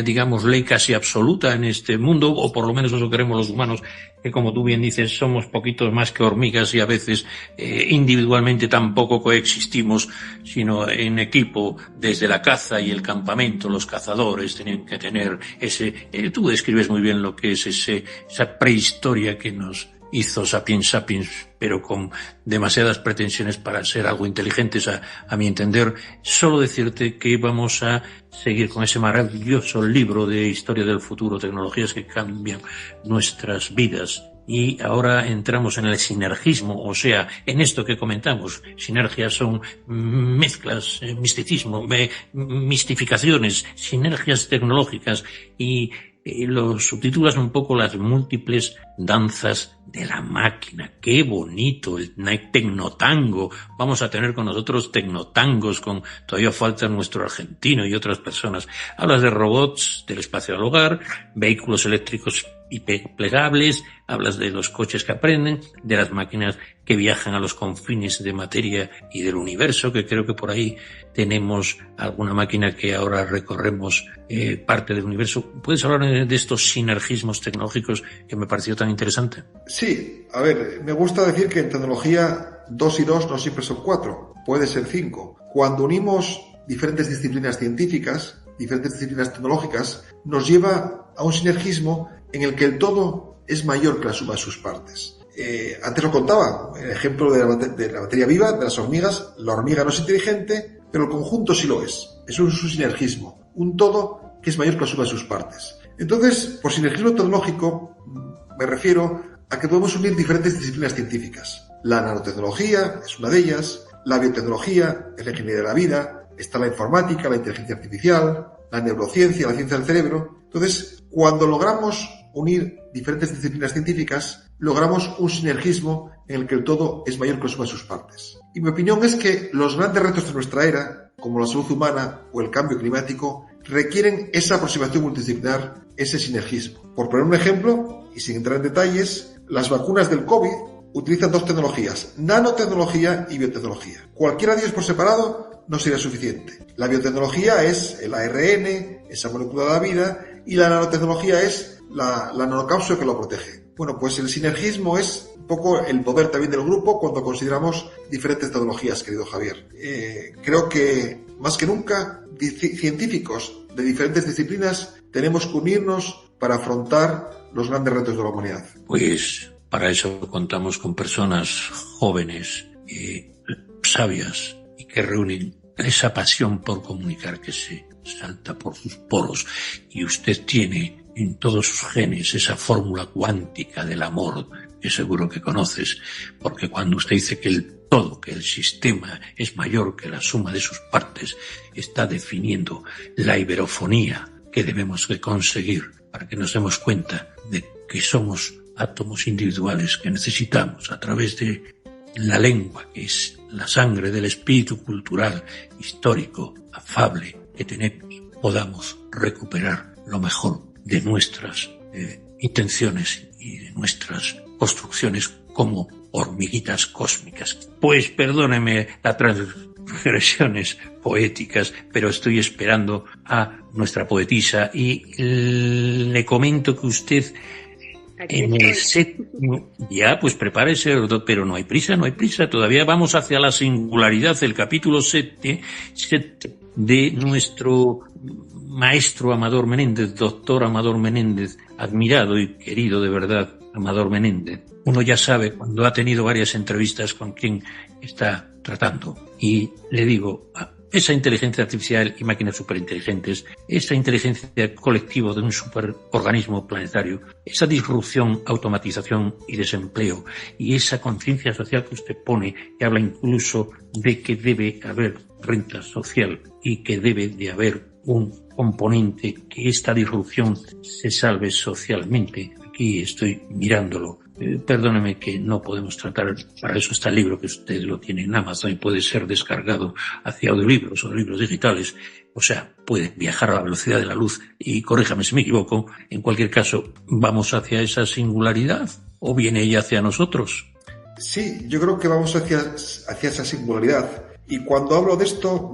S2: digamos, ley casi absoluta en este mundo, o por lo menos eso queremos los humanos, que como tú bien dices, somos poquitos más que hormigas y a veces individualmente tampoco coexistimos, sino en equipo, desde la caza y el campamento. Los cazadores tienen que tener tú describes muy bien lo que es esa prehistoria que nos hizo sapiens, pero con demasiadas pretensiones para ser algo inteligentes, a mi entender. Solo decirte que vamos a seguir con ese maravilloso libro de historia del futuro, tecnologías que cambian nuestras vidas. Y ahora entramos en el sinergismo, o sea, en esto que comentamos. Sinergias son mezclas, misticismo, mistificaciones, sinergias tecnológicas, y lo subtitulas un poco las múltiples danzas de la máquina. ¡Qué bonito! El tecnotango. Vamos a tener con nosotros tecnotangos, todavía falta nuestro argentino y otras personas. Hablas de robots del espacio al hogar, vehículos eléctricos y plegables, hablas de los coches que aprenden, de las máquinas que viajan a los confines de materia y del universo, que creo que por ahí tenemos alguna máquina que ahora recorremos parte del universo. ¿Puedes hablar de estos sinergismos tecnológicos que me pareció tan interesante?
S3: Sí, a ver, me gusta decir que en tecnología 2 y 2 no siempre son 4, puede ser 5. Cuando unimos diferentes disciplinas científicas, diferentes disciplinas tecnológicas, nos lleva a un sinergismo en el que el todo es mayor que la suma de sus partes. Antes lo contaba, el ejemplo de la materia viva, de las hormigas. La hormiga no es inteligente, pero el conjunto sí lo es. Eso es un sinergismo, un todo que es mayor que la suma de sus partes. Entonces, por sinergismo tecnológico me refiero a que podemos unir diferentes disciplinas científicas. La nanotecnología es una de ellas, la biotecnología es la ingeniería de la vida, está la informática, la inteligencia artificial, la neurociencia, la ciencia del cerebro. Entonces, cuando logramos unir diferentes disciplinas científicas, logramos un sinergismo en el que el todo es mayor que la suma de sus partes. Y mi opinión es que los grandes retos de nuestra era, como la salud humana o el cambio climático, requieren esa aproximación multidisciplinar, ese sinergismo. Por poner un ejemplo, y sin entrar en detalles, las vacunas del COVID utilizan 2 tecnologías, nanotecnología y biotecnología. Cualquiera de ellos por separado no sería suficiente. La biotecnología es el ARN, esa molécula de la vida, y la nanotecnología es la nanocápsula que lo protege. Bueno, pues el sinergismo es un poco el poder también del grupo cuando consideramos diferentes tecnologías, querido Javier. Creo que, más que nunca, científicos de diferentes disciplinas tenemos que unirnos para afrontar los grandes retos de la humanidad.
S2: Pues para eso contamos con personas jóvenes, sabias, y que reúnen esa pasión por comunicar que se salta por sus poros. Y usted tiene en todos sus genes esa fórmula cuántica del amor que seguro que conoces, porque cuando usted dice que el todo, que el sistema es mayor que la suma de sus partes, está definiendo la iberofonía que debemos de conseguir para que nos demos cuenta de que somos átomos individuales que necesitamos, a través de la lengua, que es la sangre del espíritu cultural, histórico, afable que tenemos, podamos recuperar lo mejor de nuestras intenciones y de nuestras construcciones como hormiguitas cósmicas. Pues perdóneme las transgresiones poéticas, pero estoy esperando a nuestra poetisa y le comento que usted En el séptimo, ya, pues prepárese, pero no hay prisa, todavía vamos hacia la singularidad, el capítulo 7 de nuestro maestro Amador Menéndez, doctor Amador Menéndez, admirado y querido de verdad, Amador Menéndez. Uno ya sabe cuando ha tenido varias entrevistas con quien está tratando. Y le digo, esa inteligencia artificial y máquinas superinteligentes, esa inteligencia colectiva de un superorganismo planetario, esa disrupción, automatización y desempleo, y esa conciencia social que usted pone, que habla incluso de que debe haber renta social y que debe de haber un componente que esta disrupción se salve socialmente. Aquí estoy mirándolo. Perdóneme que no podemos tratar, para eso está el libro que usted lo tiene en Amazon y puede ser descargado hacia audiolibros o libros digitales, o sea, puede viajar a la velocidad de la luz y corríjame si me equivoco, en cualquier caso, ¿vamos hacia esa singularidad o viene ella hacia nosotros?
S3: Sí, yo creo que vamos hacia esa singularidad. Y cuando hablo de esto,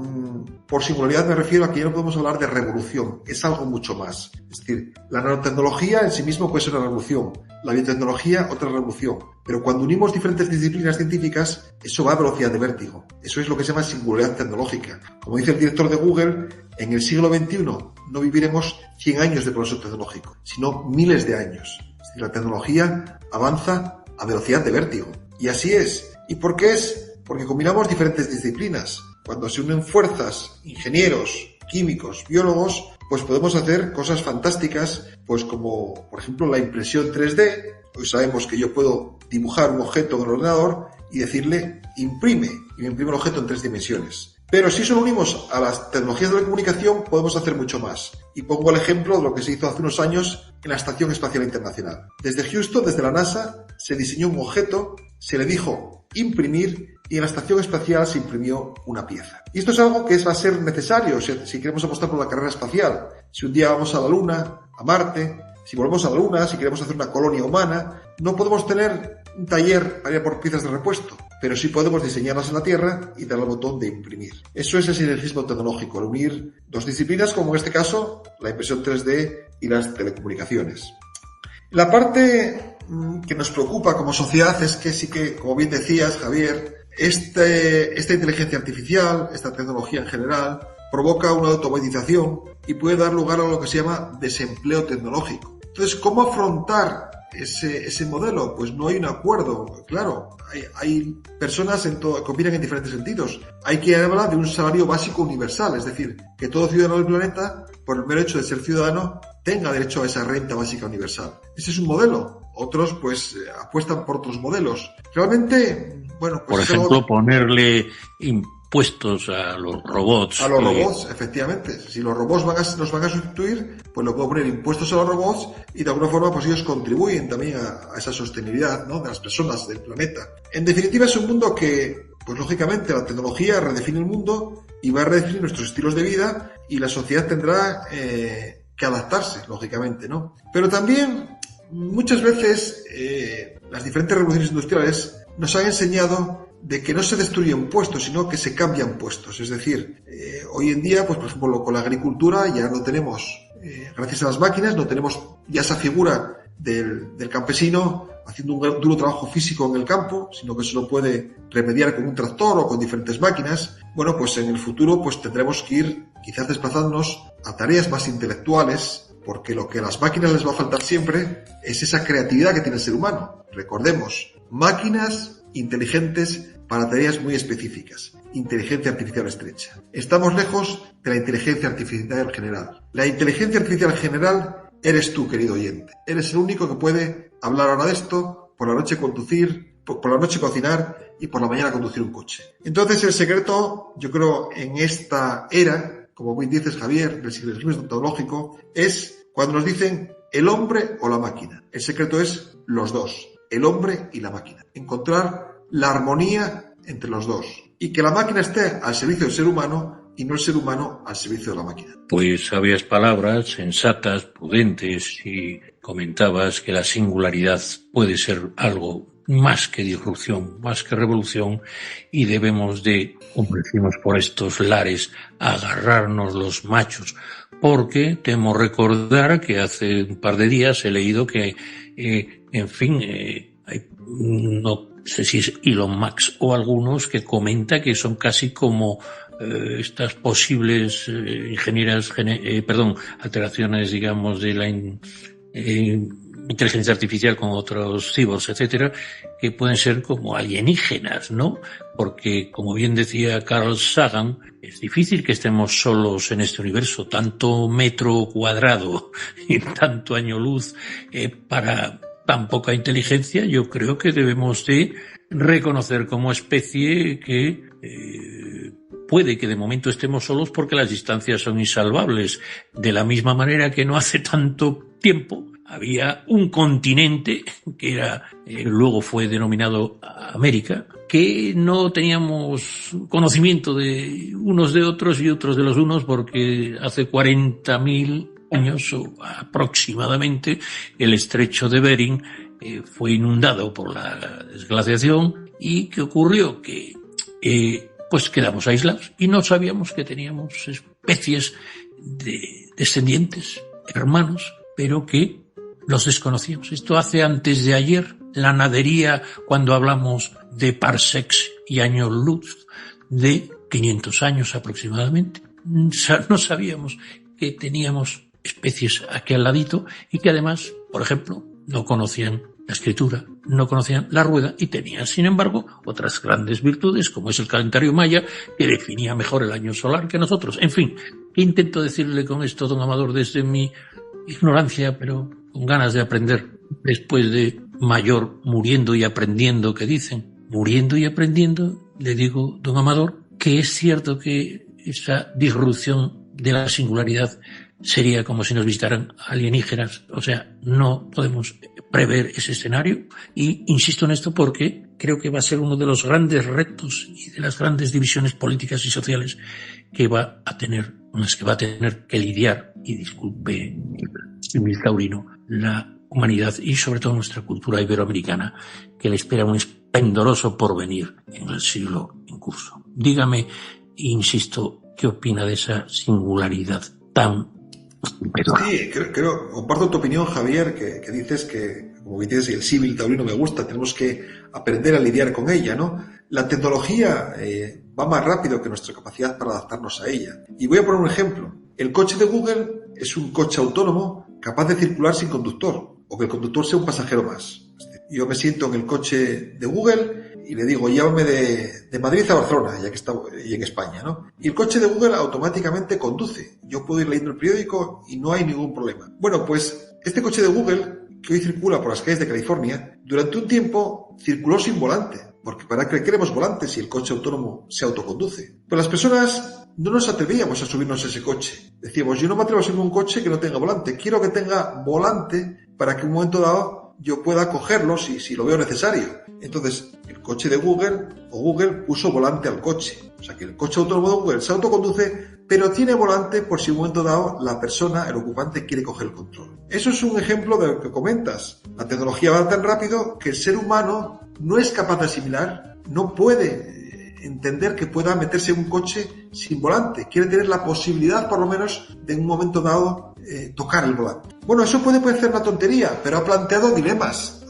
S3: por singularidad me refiero a que ya no podemos hablar de revolución, es algo mucho más. Es decir, la nanotecnología en sí mismo puede ser una revolución, la biotecnología otra revolución, pero cuando unimos diferentes disciplinas científicas, eso va a velocidad de vértigo. Eso es lo que se llama singularidad tecnológica. Como dice el director de Google, en el siglo XXI no viviremos 100 años de progreso tecnológico, sino miles de años. Es decir, la tecnología avanza a velocidad de vértigo. Y así es. ¿Y por qué es? Porque combinamos diferentes disciplinas. Cuando se unen fuerzas, ingenieros, químicos, biólogos, pues podemos hacer cosas fantásticas, pues como, por ejemplo, la impresión 3D. Hoy sabemos que yo puedo dibujar un objeto en el ordenador y decirle imprime, y me imprime el objeto en 3 dimensiones. Pero si eso lo unimos a las tecnologías de la comunicación, podemos hacer mucho más. Y pongo el ejemplo de lo que se hizo hace unos años en la Estación Espacial Internacional. Desde Houston, desde la NASA, se diseñó un objeto, se le dijo imprimir y en la estación espacial se imprimió una pieza. Y esto es algo que va a ser necesario si queremos apostar por la carrera espacial. Si un día vamos a la Luna, a Marte, si volvemos a la Luna, si queremos hacer una colonia humana, no podemos tener un taller para ir por piezas de repuesto, pero sí podemos diseñarlas en la Tierra y darle al botón de imprimir. Eso es el sinergismo tecnológico, el unir dos disciplinas, como en este caso la impresión 3D y las telecomunicaciones. La parte que nos preocupa como sociedad es que sí que, como bien decías, Javier, esta inteligencia artificial, esta tecnología en general, provoca una automatización y puede dar lugar a lo que se llama desempleo tecnológico. Entonces, ¿cómo afrontar ese modelo? Pues no hay un acuerdo. Claro, hay personas que opinan en diferentes sentidos. Hay quien habla de un salario básico universal, es decir, que todo ciudadano del planeta, por el mero hecho de ser ciudadano, tenga derecho a esa renta básica universal. Ese es un modelo. Otros, pues, apuestan por otros modelos. Realmente, bueno, pues...
S2: Por ejemplo, ponerle impuestos a los robots.
S3: A los robots, efectivamente. Si los robots nos van a sustituir, pues lo puedo poner impuestos a los robots y de alguna forma, pues ellos contribuyen también a esa sostenibilidad, ¿no?, de las personas, del planeta. En definitiva, es un mundo que, pues lógicamente, la tecnología redefine el mundo y va a redefinir nuestros estilos de vida y la sociedad tendrá que adaptarse, lógicamente, ¿no? Pero también, muchas veces, las diferentes revoluciones industriales nos han enseñado de que no se destruyen puestos, sino que se cambian puestos. Es decir, hoy en día, pues por ejemplo, con la agricultura ya no tenemos, gracias a las máquinas, no tenemos ya esa figura del campesino haciendo un duro trabajo físico en el campo, sino que se lo puede remediar con un tractor o con diferentes máquinas. Bueno, pues en el futuro pues tendremos que ir quizás desplazándonos a tareas más intelectuales, porque lo que a las máquinas les va a faltar siempre es esa creatividad que tiene el ser humano. Recordemos, máquinas inteligentes para tareas muy específicas. Inteligencia artificial estrecha. Estamos lejos de la inteligencia artificial general. La inteligencia artificial general eres tú, querido oyente. Eres el único que puede hablar ahora de esto, por la noche conducir, por la noche cocinar y por la mañana conducir un coche. Entonces el secreto, yo creo, en esta era, como bien dices, Javier, del sinergismo tecnológico, es cuando nos dicen el hombre o la máquina. El secreto es los dos, el hombre y la máquina. Encontrar la armonía entre los dos y que la máquina esté al servicio del ser humano y no el ser humano al servicio de la máquina.
S2: Pues sabias palabras, sensatas, prudentes, y comentabas que la singularidad puede ser algo más que disrupción, más que revolución, y debemos de, como decimos por estos lares, agarrarnos los machos, porque temo recordar que hace un par de días he leído que En fin, no sé si es Elon Musk o algunos que comenta que son casi como estas posibles alteraciones, digamos, de la inteligencia artificial con otros cyborgs, etcétera, que pueden ser como alienígenas, ¿no? Porque, como bien decía Carl Sagan, es difícil que estemos solos en este universo, tanto metro cuadrado y tanto año luz para tan poca inteligencia. Yo creo que debemos de reconocer como especie que puede que de momento estemos solos porque las distancias son insalvables. De la misma manera que no hace tanto tiempo había un continente que era, luego fue denominado América, que no teníamos conocimiento de unos de otros y otros de los unos porque hace 40.000 años o aproximadamente el estrecho de Bering fue inundado por la desglaciación. ¿Y qué ocurrió? Que pues quedamos aislados y no sabíamos que teníamos especies de descendientes, hermanos, pero que los desconocíamos. Esto hace antes de ayer. La nadería, cuando hablamos de parsecs y años luz, de 500 años aproximadamente, no sabíamos que teníamos especies aquí al ladito y que además, por ejemplo, no conocían la escritura, no conocían la rueda y tenían, sin embargo, otras grandes virtudes, como es el calendario maya, que definía mejor el año solar que nosotros. En fin, ¿qué intento decirle con esto, don Amador, desde mi ignorancia, pero con ganas de aprender, después de mayor muriendo y aprendiendo, que dicen? Muriendo y aprendiendo, le digo, don Amador, que es cierto que esa disrupción de la singularidad sería como si nos visitaran alienígenas. O sea, no podemos prever ese escenario y insisto en esto porque creo que va a ser uno de los grandes retos y de las grandes divisiones políticas y sociales que va a tener, con las que va a tener que lidiar, y disculpe el taurino, la humanidad y sobre todo nuestra cultura iberoamericana, que le espera un esplendoroso porvenir en el siglo en curso. Dígame, insisto, ¿qué opina de esa singularidad tan...
S3: Sí, creo, comparto tu opinión, Javier, que dices que, como dices, el símil taurino me gusta, tenemos que aprender a lidiar con ella, ¿no? La tecnología va más rápido que nuestra capacidad para adaptarnos a ella. Y voy a poner un ejemplo. El coche de Google es un coche autónomo capaz de circular sin conductor, o que el conductor sea un pasajero más. Yo me siento en el coche de Google y le digo, llévame de Madrid a Barcelona, ya que está y en España, ¿no? Y el coche de Google automáticamente conduce. Yo puedo ir leyendo el periódico y no hay ningún problema. Bueno, pues este coche de Google, que hoy circula por las calles de California, durante un tiempo circuló sin volante, porque ¿para qué queremos volantes si el coche autónomo se autoconduce? Pero las personas no nos atrevíamos a subirnos a ese coche. Decíamos, yo no me atrevo a subirme a un coche que no tenga volante. Quiero que tenga volante para que en un momento dado yo pueda cogerlo si lo veo necesario. Entonces, el coche de Google o Google puso volante al coche. O sea que el coche autónomo de Google se autoconduce, pero tiene volante por si en un momento dado la persona, el ocupante, quiere coger el control. Eso es un ejemplo de lo que comentas. La tecnología va tan rápido que el ser humano no es capaz de asimilar, no puede entender que pueda meterse en un coche sin volante. Quiere tener la posibilidad, por lo menos, de en un momento dado tocar el volante. Bueno, eso puede parecer una tontería, pero ha planteado dilemas.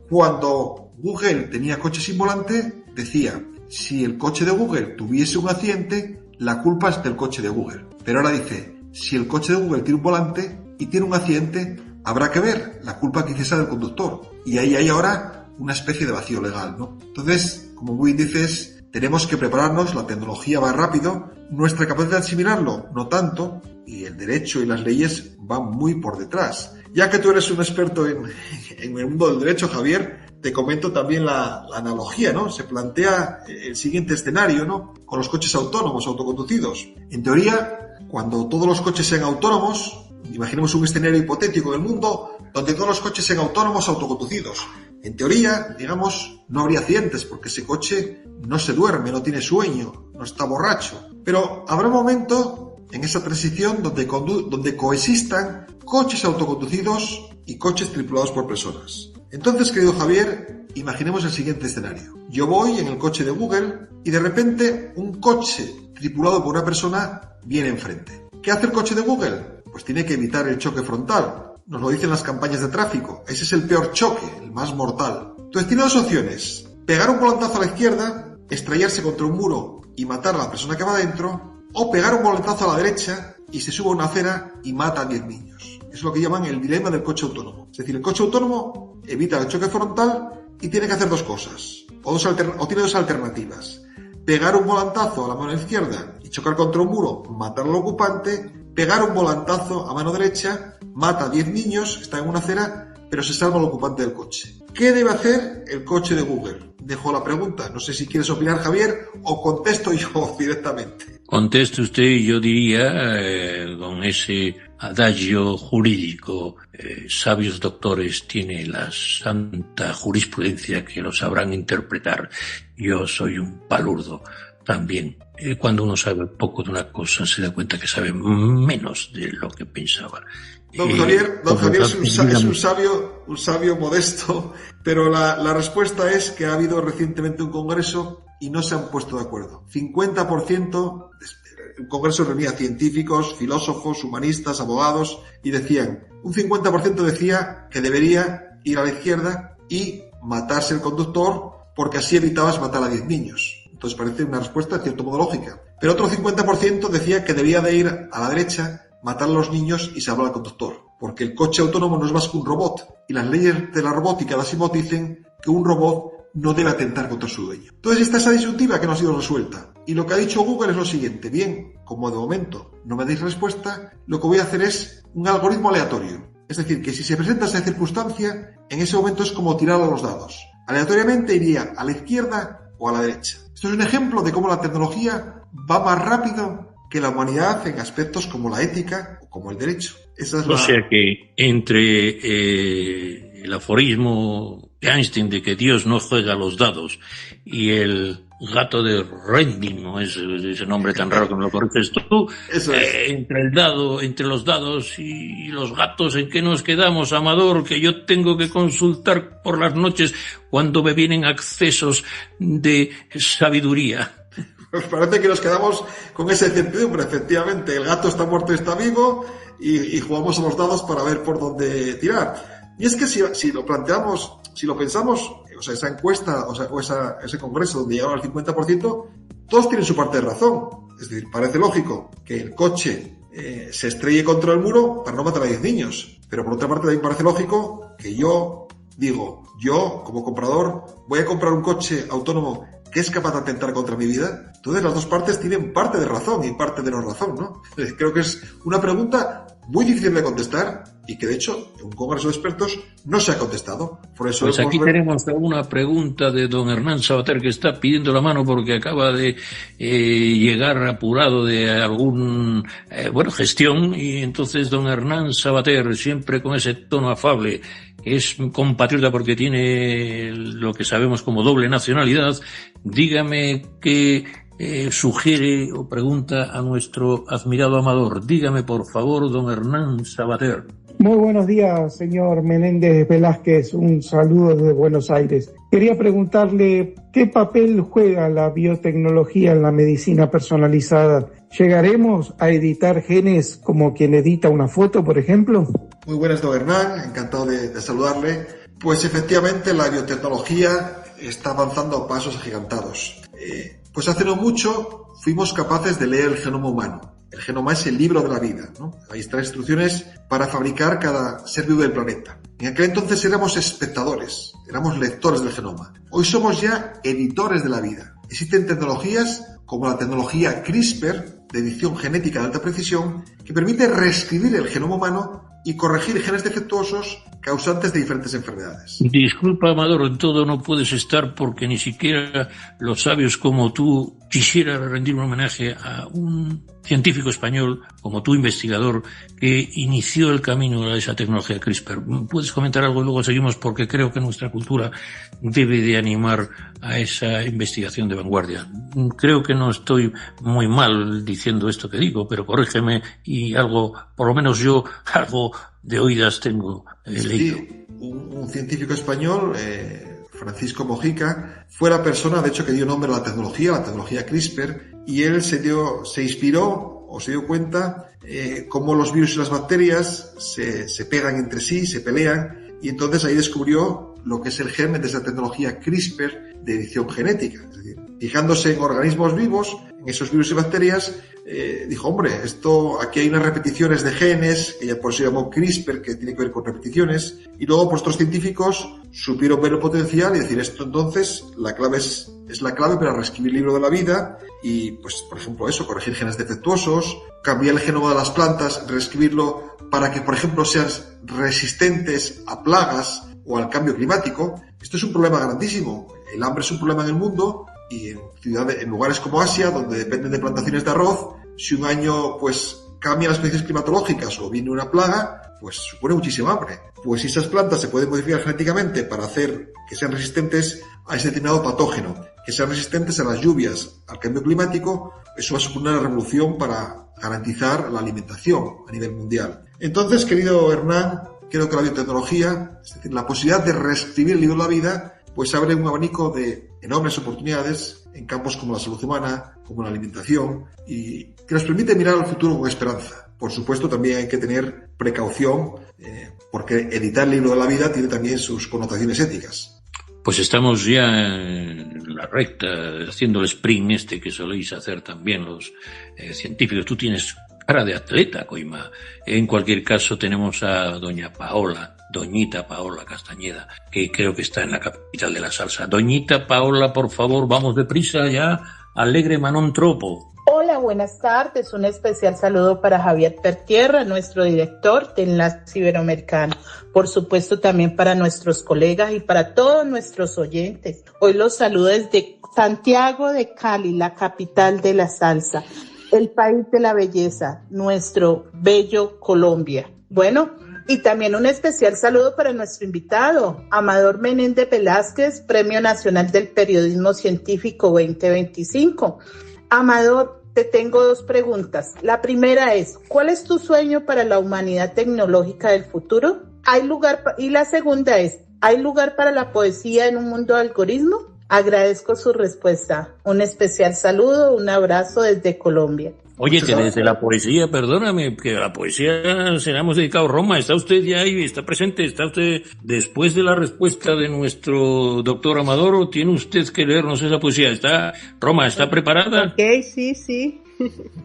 S3: Cuando Google tenía coche sin volante, decía, si el coche de Google tuviese un accidente, la culpa es del coche de Google. Pero ahora dice, si el coche de Google tiene un volante y tiene un accidente, habrá que ver, la culpa quizás sea del conductor. Y ahí hay ahora una especie de vacío legal, ¿no? Entonces, como muy dices, tenemos que prepararnos, la tecnología va rápido, nuestra capacidad de asimilarlo no tanto, y el derecho y las leyes van muy por detrás. Ya que tú eres un experto en el mundo del derecho, Javier, te comento también la analogía, ¿no? Se plantea el siguiente escenario, ¿no? Con los coches autónomos, autoconducidos. En teoría, cuando todos los coches sean autónomos, imaginemos un escenario hipotético del mundo donde todos los coches sean autónomos, autoconducidos. En teoría, digamos, no habría accidentes porque ese coche no se duerme, no tiene sueño, no está borracho. Pero habrá un momento en esa transición donde coexistan coches autoconducidos y coches tripulados por personas. Entonces, querido Javier, imaginemos el siguiente escenario. Yo voy en el coche de Google y de repente un coche tripulado por una persona viene enfrente. ¿Qué hace el coche de Google? Pues tiene que evitar el choque frontal. nos lo dicen las campañas de tráfico. Ese es el peor choque, el más mortal. Entonces tiene dos opciones: pegar un volantazo a la izquierda, estrellarse contra un muro y matar a la persona que va adentro, o pegar un volantazo a la derecha y se sube a una acera y mata a 10 niños. Es lo que llaman el dilema del coche autónomo. Es decir, el coche autónomo evita el choque frontal y tiene que hacer dos cosas, o tiene dos alternativas: pegar un volantazo a la mano izquierda y chocar contra un muro, matar al ocupante; pegar un volantazo a mano derecha, mata a 10 niños, está en una acera, pero se salva al ocupante del coche. ¿Qué debe hacer el coche de Google? Dejo la pregunta. No sé si quieres opinar, Javier, o contesto yo directamente.
S2: Conteste usted y yo diría, con ese adagio jurídico, sabios doctores tiene la santa jurisprudencia que lo sabrán interpretar. Yo soy un palurdo también. Cuando uno sabe poco de una cosa se da cuenta que sabe menos de lo que pensaba.
S3: Don Javier es un sabio modesto, pero la respuesta es que ha habido recientemente un congreso y no se han puesto de acuerdo. 50%, el congreso reunía científicos, filósofos, humanistas, abogados, y decían, un 50% decía que debería ir a la izquierda y matarse el conductor porque así evitabas matar a 10 niños. Entonces parece una respuesta en cierto modo lógica. Pero otro 50% decía que debía de ir a la derecha, matar a los niños y salvar al conductor. Porque el coche autónomo no es más que un robot. Y las leyes de la robótica de Asimov dicen que un robot no debe atentar contra su dueño. Entonces está esa disyuntiva que no ha sido resuelta. Y lo que ha dicho Google es lo siguiente: bien, como de momento no me dais respuesta, lo que voy a hacer es un algoritmo aleatorio. Es decir, que si se presenta esa circunstancia, en ese momento es como tirar a los dados. Aleatoriamente iría a la izquierda o a la derecha. Esto es un ejemplo de cómo la tecnología va más rápido que la humanidad en aspectos como la ética o como el derecho.
S2: O sea que entre el aforismo de Einstein de que Dios no juega a los dados y el gato de Rending, ¿no? Ese nombre tan raro que me lo corriges tú, entre los dados y los gatos, ¿en qué nos quedamos, Amador? Que yo tengo que consultar por las noches cuando me vienen accesos de sabiduría.
S3: Pues parece que nos quedamos con esa incertidumbre. Efectivamente, el gato está muerto y está vivo, y jugamos a los dados para ver por dónde tirar. Y es que si lo planteamos, si lo pensamos, o sea, esa encuesta, ese congreso donde llegaron al 50%, todos tienen su parte de razón. Es decir, parece lógico que el coche se estrelle contra el muro para no matar a 10 niños. Pero por otra parte también parece lógico que yo como comprador, voy a comprar un coche autónomo que es capaz de atentar contra mi vida. Entonces las dos partes tienen parte de razón y parte de no razón, ¿no? Creo que es una pregunta muy difícil de contestar y que de hecho en un congreso de expertos no se ha contestado. Por eso
S2: pues aquí tenemos una pregunta de don Hernán Sabater, que está pidiendo la mano porque acaba de llegar apurado de algún gestión, y entonces don Hernán Sabater, siempre con ese tono afable, que es compatriota porque tiene lo que sabemos como doble nacionalidad, dígame qué sugiere o pregunta a nuestro admirado Amador. Dígame, por favor, don Hernán Sabater.
S8: Muy buenos días, señor Menéndez Velázquez. Un saludo desde Buenos Aires. Quería preguntarle qué papel juega la biotecnología en la medicina personalizada. ¿Llegaremos a editar genes como quien edita una foto, por ejemplo?
S3: Muy buenas, don Hernán. Encantado de saludarle. Pues efectivamente la biotecnología está avanzando a pasos agigantados. Pues hace no mucho fuimos capaces de leer el genoma humano. El genoma es el libro de la vida, ¿no? Ahí están instrucciones para fabricar cada ser vivo del planeta. En aquel entonces éramos espectadores, éramos lectores del genoma. Hoy somos ya editores de la vida. Existen tecnologías como la tecnología CRISPR, de edición genética de alta precisión, que permite reescribir el genoma humano y corregir genes defectuosos causantes de diferentes enfermedades.
S2: Disculpa, Amador, en todo no puedes estar porque ni siquiera los sabios como tú quisiera rendir un homenaje a un científico español como tú, investigador, que inició el camino a esa tecnología CRISPR. ¿Puedes comentar algo y luego seguimos? Porque creo que nuestra cultura debe de animar a esa investigación de vanguardia. Creo que no estoy muy mal diciendo esto que digo, pero corrígeme, y algo, por lo menos yo, algo de oídas tengo leído.
S3: Sí, un científico español, Francisco Mojica, fue la persona, de hecho, que dio nombre a la tecnología CRISPR, y él se inspiró o se dio cuenta cómo los virus y las bacterias se pegan entre sí, se pelean, y entonces ahí descubrió lo que es el germen de esa tecnología CRISPR de edición genética. Es decir, fijándose en organismos vivos, en esos virus y bacterias, dijo, hombre, aquí hay unas repeticiones de genes, que ya por eso llamó CRISPR, que tiene que ver con repeticiones, y luego pues, otros científicos supieron ver el potencial y decir, esto entonces, la clave es la clave para reescribir el libro de la vida y, pues, por ejemplo, eso, corregir genes defectuosos, cambiar el genoma de las plantas, reescribirlo para que, por ejemplo, sean resistentes a plagas o al cambio climático. Esto es un problema grandísimo. El hambre es un problema en el mundo y en lugares como Asia, donde dependen de plantaciones de arroz, si un año, pues, cambian las condiciones climatológicas o viene una plaga, pues supone muchísima hambre. Pues si esas plantas se pueden modificar genéticamente para hacer que sean resistentes a ese determinado patógeno, que sean resistentes a las lluvias, al cambio climático, eso va a suponer una revolución para garantizar la alimentación a nivel mundial. Entonces, querido Hernán, creo que la biotecnología, es decir, la posibilidad de reescribir el libro de la vida, pues abre un abanico de enormes oportunidades en campos como la salud humana, como la alimentación, y que nos permite mirar al futuro con esperanza. Por supuesto, también hay que tener precaución, porque editar el libro de la vida tiene también sus connotaciones éticas.
S2: Pues estamos ya en la recta, haciendo el sprint que soléis hacer también los científicos. Tú tienes cara de atleta, Coima. En cualquier caso, tenemos a doñita Paola Castañeda, que creo que está en la capital de la salsa. Doñita Paola, por favor, vamos deprisa ya. Alegre Manon Tropo.
S9: Hola, buenas tardes. Un especial saludo para Javier Pertierra, nuestro director de Enlace Iberoamericano. Por supuesto, también para nuestros colegas y para todos nuestros oyentes. Hoy los saludo desde Santiago de Cali, la capital de la salsa, el país de la belleza, nuestro bello Colombia. Bueno, y también un especial saludo para nuestro invitado, Amador Menéndez Velázquez, Premio Nacional del Periodismo Científico 2025. Amador, te tengo dos preguntas. La primera es, ¿cuál es tu sueño para la humanidad tecnológica del futuro? Y la segunda es, ¿hay lugar para la poesía en un mundo de algoritmo? Agradezco su respuesta. Un especial saludo, un abrazo desde Colombia.
S2: Oye, que desde la poesía, perdóname, que a la poesía se la hemos dedicado. Roma, ¿está usted ya ahí? ¿Está presente? ¿Está usted después de la respuesta de nuestro doctor Amador o tiene usted que leernos esa poesía? Roma, ¿está preparada?
S5: Ok, sí.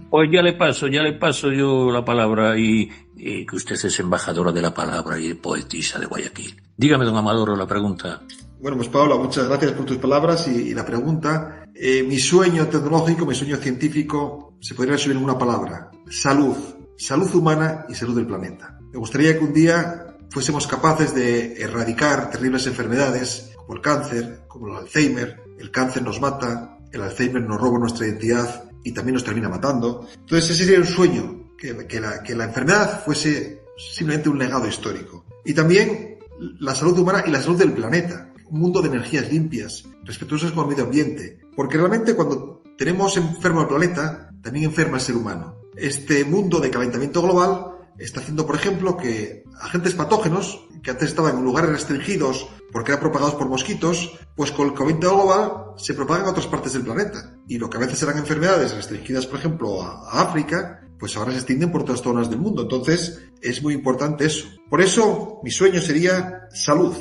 S2: Pues ya le paso yo la palabra y que usted es embajadora de la palabra y poetisa de Guayaquil. Dígame, don Amador, la pregunta.
S3: Bueno, pues Paola, muchas gracias por tus palabras y la pregunta. Mi sueño tecnológico, mi sueño científico, se podría resumir en una palabra: salud. Salud humana y salud del planeta. Me gustaría que un día fuésemos capaces de erradicar terribles enfermedades como el cáncer, como el Alzheimer. El cáncer nos mata, el Alzheimer nos roba nuestra identidad y también nos termina matando. Entonces ese sería un sueño, que la enfermedad fuese simplemente un legado histórico. Y también la salud humana y la salud del planeta. Un mundo de energías limpias, respetuosas con el medio ambiente. Porque realmente cuando tenemos enfermo al planeta, también enferma el ser humano. Este mundo de calentamiento global está haciendo, por ejemplo, que agentes patógenos, que antes estaban en lugares restringidos porque eran propagados por mosquitos, pues con el calentamiento global se propagan a otras partes del planeta. Y lo que a veces eran enfermedades restringidas, por ejemplo, a África, pues ahora se extienden por otras zonas del mundo. Entonces, es muy importante eso. Por eso, mi sueño sería salud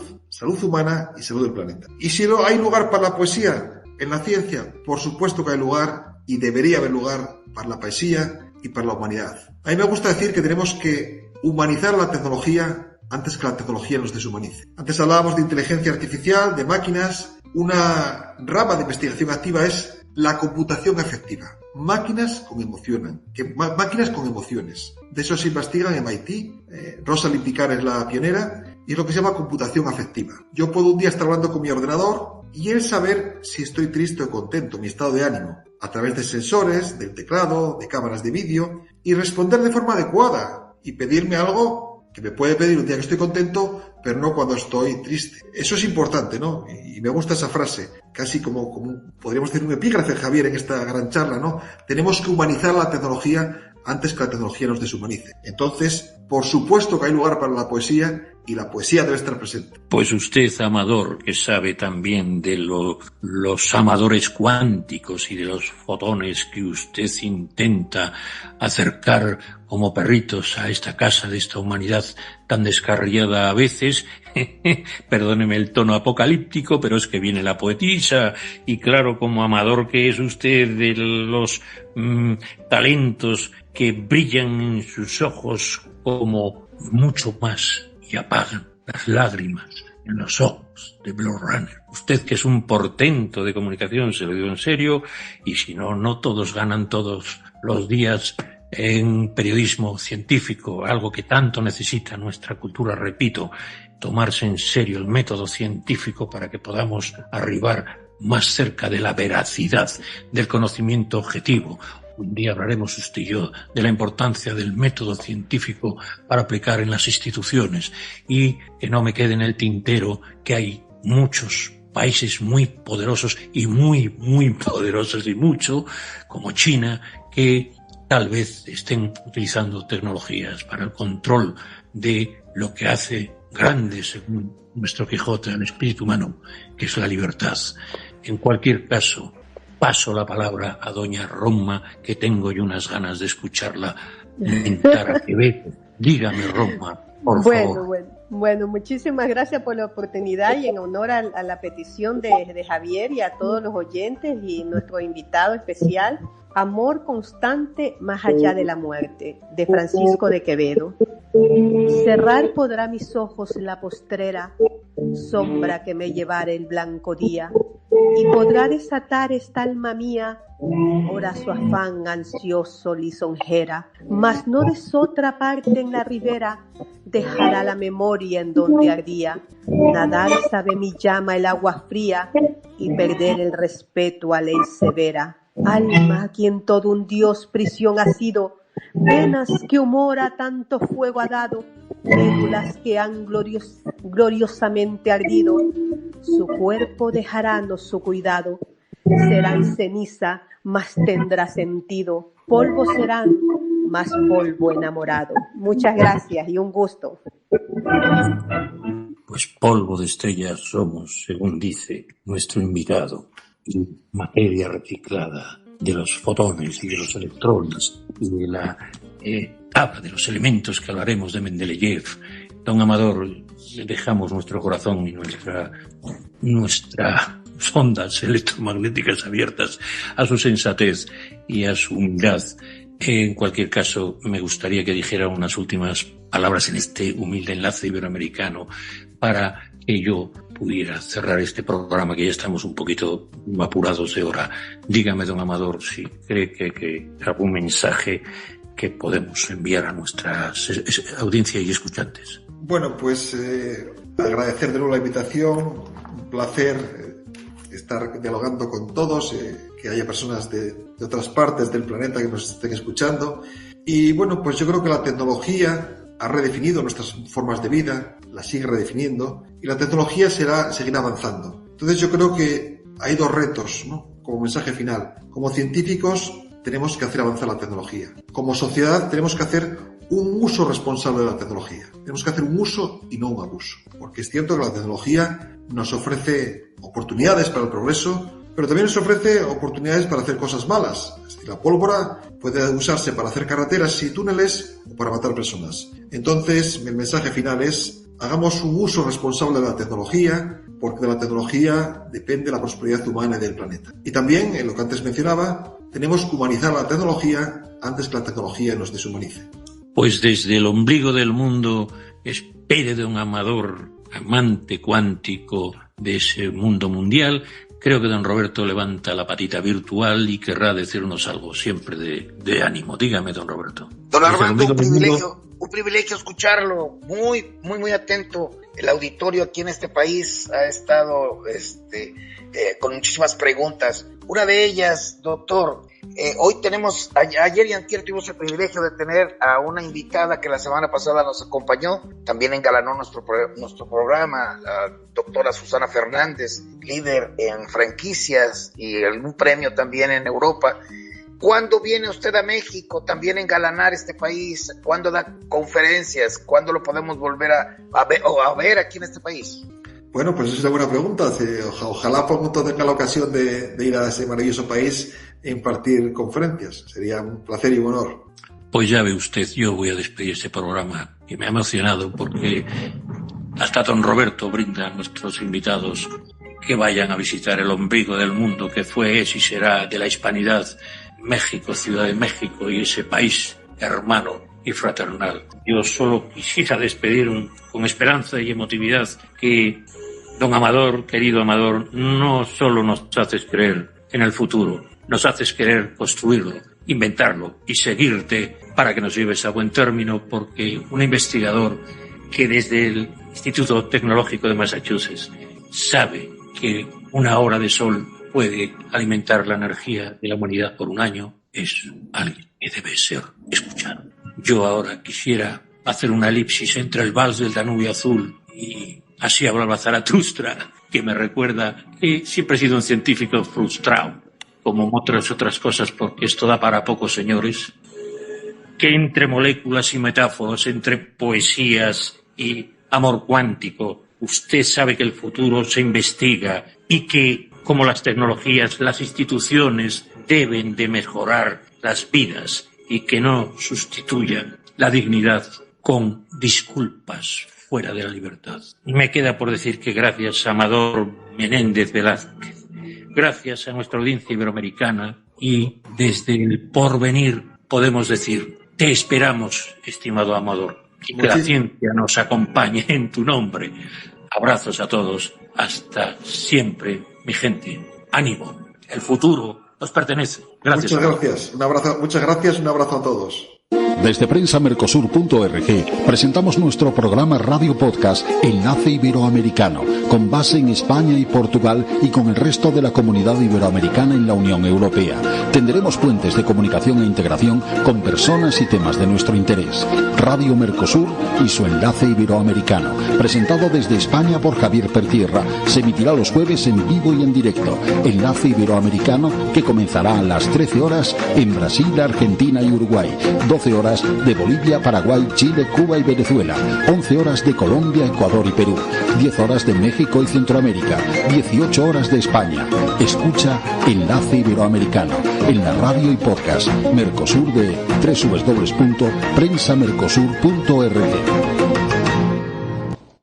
S3: humana y salud del planeta. Y si hay lugar para la poesía en la ciencia, por supuesto que hay lugar y debería haber lugar para la poesía y para la humanidad. A mí me gusta decir que tenemos que humanizar la tecnología antes que la tecnología nos deshumanice. Antes hablábamos de inteligencia artificial, de máquinas. Una rama de investigación activa es la computación afectiva. Máquinas con máquinas con emociones. De eso se investiga en MIT. Rosalind Picard es la pionera y es lo que se llama computación afectiva. Yo puedo un día estar hablando con mi ordenador y él saber si estoy triste o contento, mi estado de ánimo, a través de sensores, del teclado, de cámaras de vídeo, y responder de forma adecuada y pedirme algo que me puede pedir un día que estoy contento, pero no cuando estoy triste. Eso es importante, ¿no? Y me gusta esa frase, casi como podríamos decir un epígrafe, Javier, en esta gran charla, ¿no? Tenemos que humanizar la tecnología antes que la tecnología nos deshumanice. Entonces, por supuesto que hay lugar para la poesía y la poesía debe estar presente.
S2: Pues usted, amador, que sabe también de los amadores cuánticos y de los fotones que usted intenta acercar como perritos a esta casa de esta humanidad tan descarriada a veces, perdóneme el tono apocalíptico, pero es que viene la poetisa, y claro, como amador que es usted de los talentos que brillan en sus ojos como mucho más y apagan las lágrimas en los ojos de Blade Runner. Usted, que es un portento de comunicación, se lo digo en serio, y si no, no todos ganan todos los días en periodismo científico, algo que tanto necesita nuestra cultura, repito, tomarse en serio el método científico para que podamos arribar más cerca de la veracidad del conocimiento objetivo. Un día hablaremos usted y yo de la importancia del método científico para aplicar en las instituciones, y que no me quede en el tintero que hay muchos países muy poderosos y muy poderosos y mucho, como China, que tal vez estén utilizando tecnologías para el control de lo que hace grande, según nuestro Quijote, al espíritu humano, que es la libertad. En cualquier caso, paso la palabra a doña Roma, que tengo yo unas ganas de escucharla mentar a Quevedo. Dígame, Roma, por favor.
S5: Bueno, muchísimas gracias por la oportunidad, y en honor a la petición de Javier y a todos los oyentes y nuestro invitado especial, Amor constante más allá de la muerte, de Francisco de Quevedo. Cerrar podrá mis ojos la postrera sombra que me llevara el blanco día, y podrá desatar esta alma mía ora su afán ansioso lisonjera, mas no de otra parte en la ribera dejará la memoria en donde ardía. Nadar sabe mi llama el agua fría, y perder el respeto a ley severa. Alma, a quien todo un dios prisión ha sido, venas que humor a tanto fuego ha dado, médulas que han gloriosamente ardido, su cuerpo dejará no su cuidado, serán ceniza, mas tendrá sentido, polvo serán, mas polvo enamorado. Muchas gracias y un gusto.
S2: Pues polvo de estrellas somos, según dice nuestro invitado, y materia reciclada de los fotones y de los electrones y de la tabla de los elementos que hablaremos de Mendeleev. Don Amador, dejamos nuestro corazón y nuestras ondas electromagnéticas abiertas a su sensatez y a su humildad. En cualquier caso, me gustaría que dijera unas últimas palabras en este humilde enlace iberoamericano para que yo pudiera cerrar este programa, que ya estamos un poquito apurados de hora. Dígame, don Amador, si cree que algún mensaje que podemos enviar a nuestra audiencia y escuchantes.
S3: Bueno, pues agradecer de nuevo la invitación, un placer estar dialogando con todos, que haya personas de otras partes del planeta que nos estén escuchando. Y bueno, pues yo creo que la tecnología ha redefinido nuestras formas de vida, la sigue redefiniendo, y la tecnología seguirá avanzando. Entonces yo creo que hay dos retos, ¿no? Como mensaje final. Como científicos tenemos que hacer avanzar la tecnología. Como sociedad tenemos que hacer un uso responsable de la tecnología. Tenemos que hacer un uso y no un abuso. Porque es cierto que la tecnología nos ofrece oportunidades para el progreso, pero también nos ofrece oportunidades para hacer cosas malas. Es decir, la pólvora puede usarse para hacer carreteras y túneles o para matar personas. Entonces, el mensaje final es: hagamos un uso responsable de la tecnología, porque de la tecnología depende la prosperidad humana y del planeta. Y también, en lo que antes mencionaba, tenemos que humanizar la tecnología antes que la tecnología nos deshumanice.
S2: Pues desde el ombligo del mundo, espere de un Amador, amante cuántico de ese mundo mundial. Creo que don Roberto levanta la patita virtual y querrá decirnos algo siempre de ánimo. Dígame, don Roberto.
S4: Don Roberto, un privilegio escucharlo. Muy atento. El auditorio aquí en este país ha estado con muchísimas preguntas. Una de ellas, doctor, hoy tenemos, ayer y antier tuvimos el privilegio de tener a una invitada que la semana pasada nos acompañó, también engalanó nuestro programa, la doctora Susana Fernández, líder en franquicias y algún premio también en Europa. ¿Cuándo viene usted a México también a engalanar este país? ¿Cuándo da conferencias? ¿Cuándo lo podemos volver a ver aquí en este país?
S3: Bueno, pues es una buena pregunta. Ojalá pronto tenga la ocasión de ir a ese maravilloso país e impartir conferencias. Sería un placer y un honor.
S2: Pues ya ve usted, yo voy a despedir este programa y me ha emocionado porque hasta don Roberto brinda a nuestros invitados que vayan a visitar el ombligo del mundo que fue, es y será de la hispanidad, México, Ciudad de México, y ese país hermano y fraternal. Yo solo quisiera despedir con esperanza y emotividad que don Amador, querido Amador, no solo nos haces creer en el futuro, nos haces querer construirlo, inventarlo y seguirte para que nos lleves a buen término, porque un investigador que desde el Instituto Tecnológico de Massachusetts sabe que una hora de sol puede alimentar la energía de la humanidad por un año, es alguien que debe ser escuchado. Yo ahora quisiera hacer una elipsis entre el vals del Danubio azul y así hablaba Zaratustra, que me recuerda que siempre he sido un científico frustrado, como otras cosas, porque esto da para poco, señores, que entre moléculas y metáforas, entre poesías y amor cuántico, usted sabe que el futuro se investiga y que, como las tecnologías, las instituciones deben de mejorar las vidas y que no sustituyan la dignidad con disculpas fuera de la libertad. Y me queda por decir que gracias a Amador Menéndez Velázquez, gracias a nuestra audiencia iberoamericana y desde el porvenir podemos decir, te esperamos, estimado Amador, y que la ciencia nos acompañe en tu nombre. Abrazos a todos, hasta siempre, mi gente. Ánimo, el futuro nos pertenece. Gracias.
S3: Muchas gracias, un abrazo a todos.
S1: Desde prensamercosur.org presentamos nuestro programa Radio Podcast Enlace Iberoamericano, con base en España y Portugal y con el resto de la comunidad iberoamericana en la Unión Europea. Tendremos puentes de comunicación e integración con personas y temas de nuestro interés. Radio Mercosur y su Enlace Iberoamericano, presentado desde España por Javier Pertierra, se emitirá los jueves en vivo y en directo. Enlace Iberoamericano, que comenzará a las 13 horas en Brasil, Argentina y Uruguay, 12 horas de Bolivia, Paraguay, Chile, Cuba y Venezuela, 11 horas de Colombia, Ecuador y Perú, 10 horas de México y Centroamérica, 18 horas de España. Escucha Enlace Iberoamericano en la radio y podcast Mercosur de www.prensamercosur.org.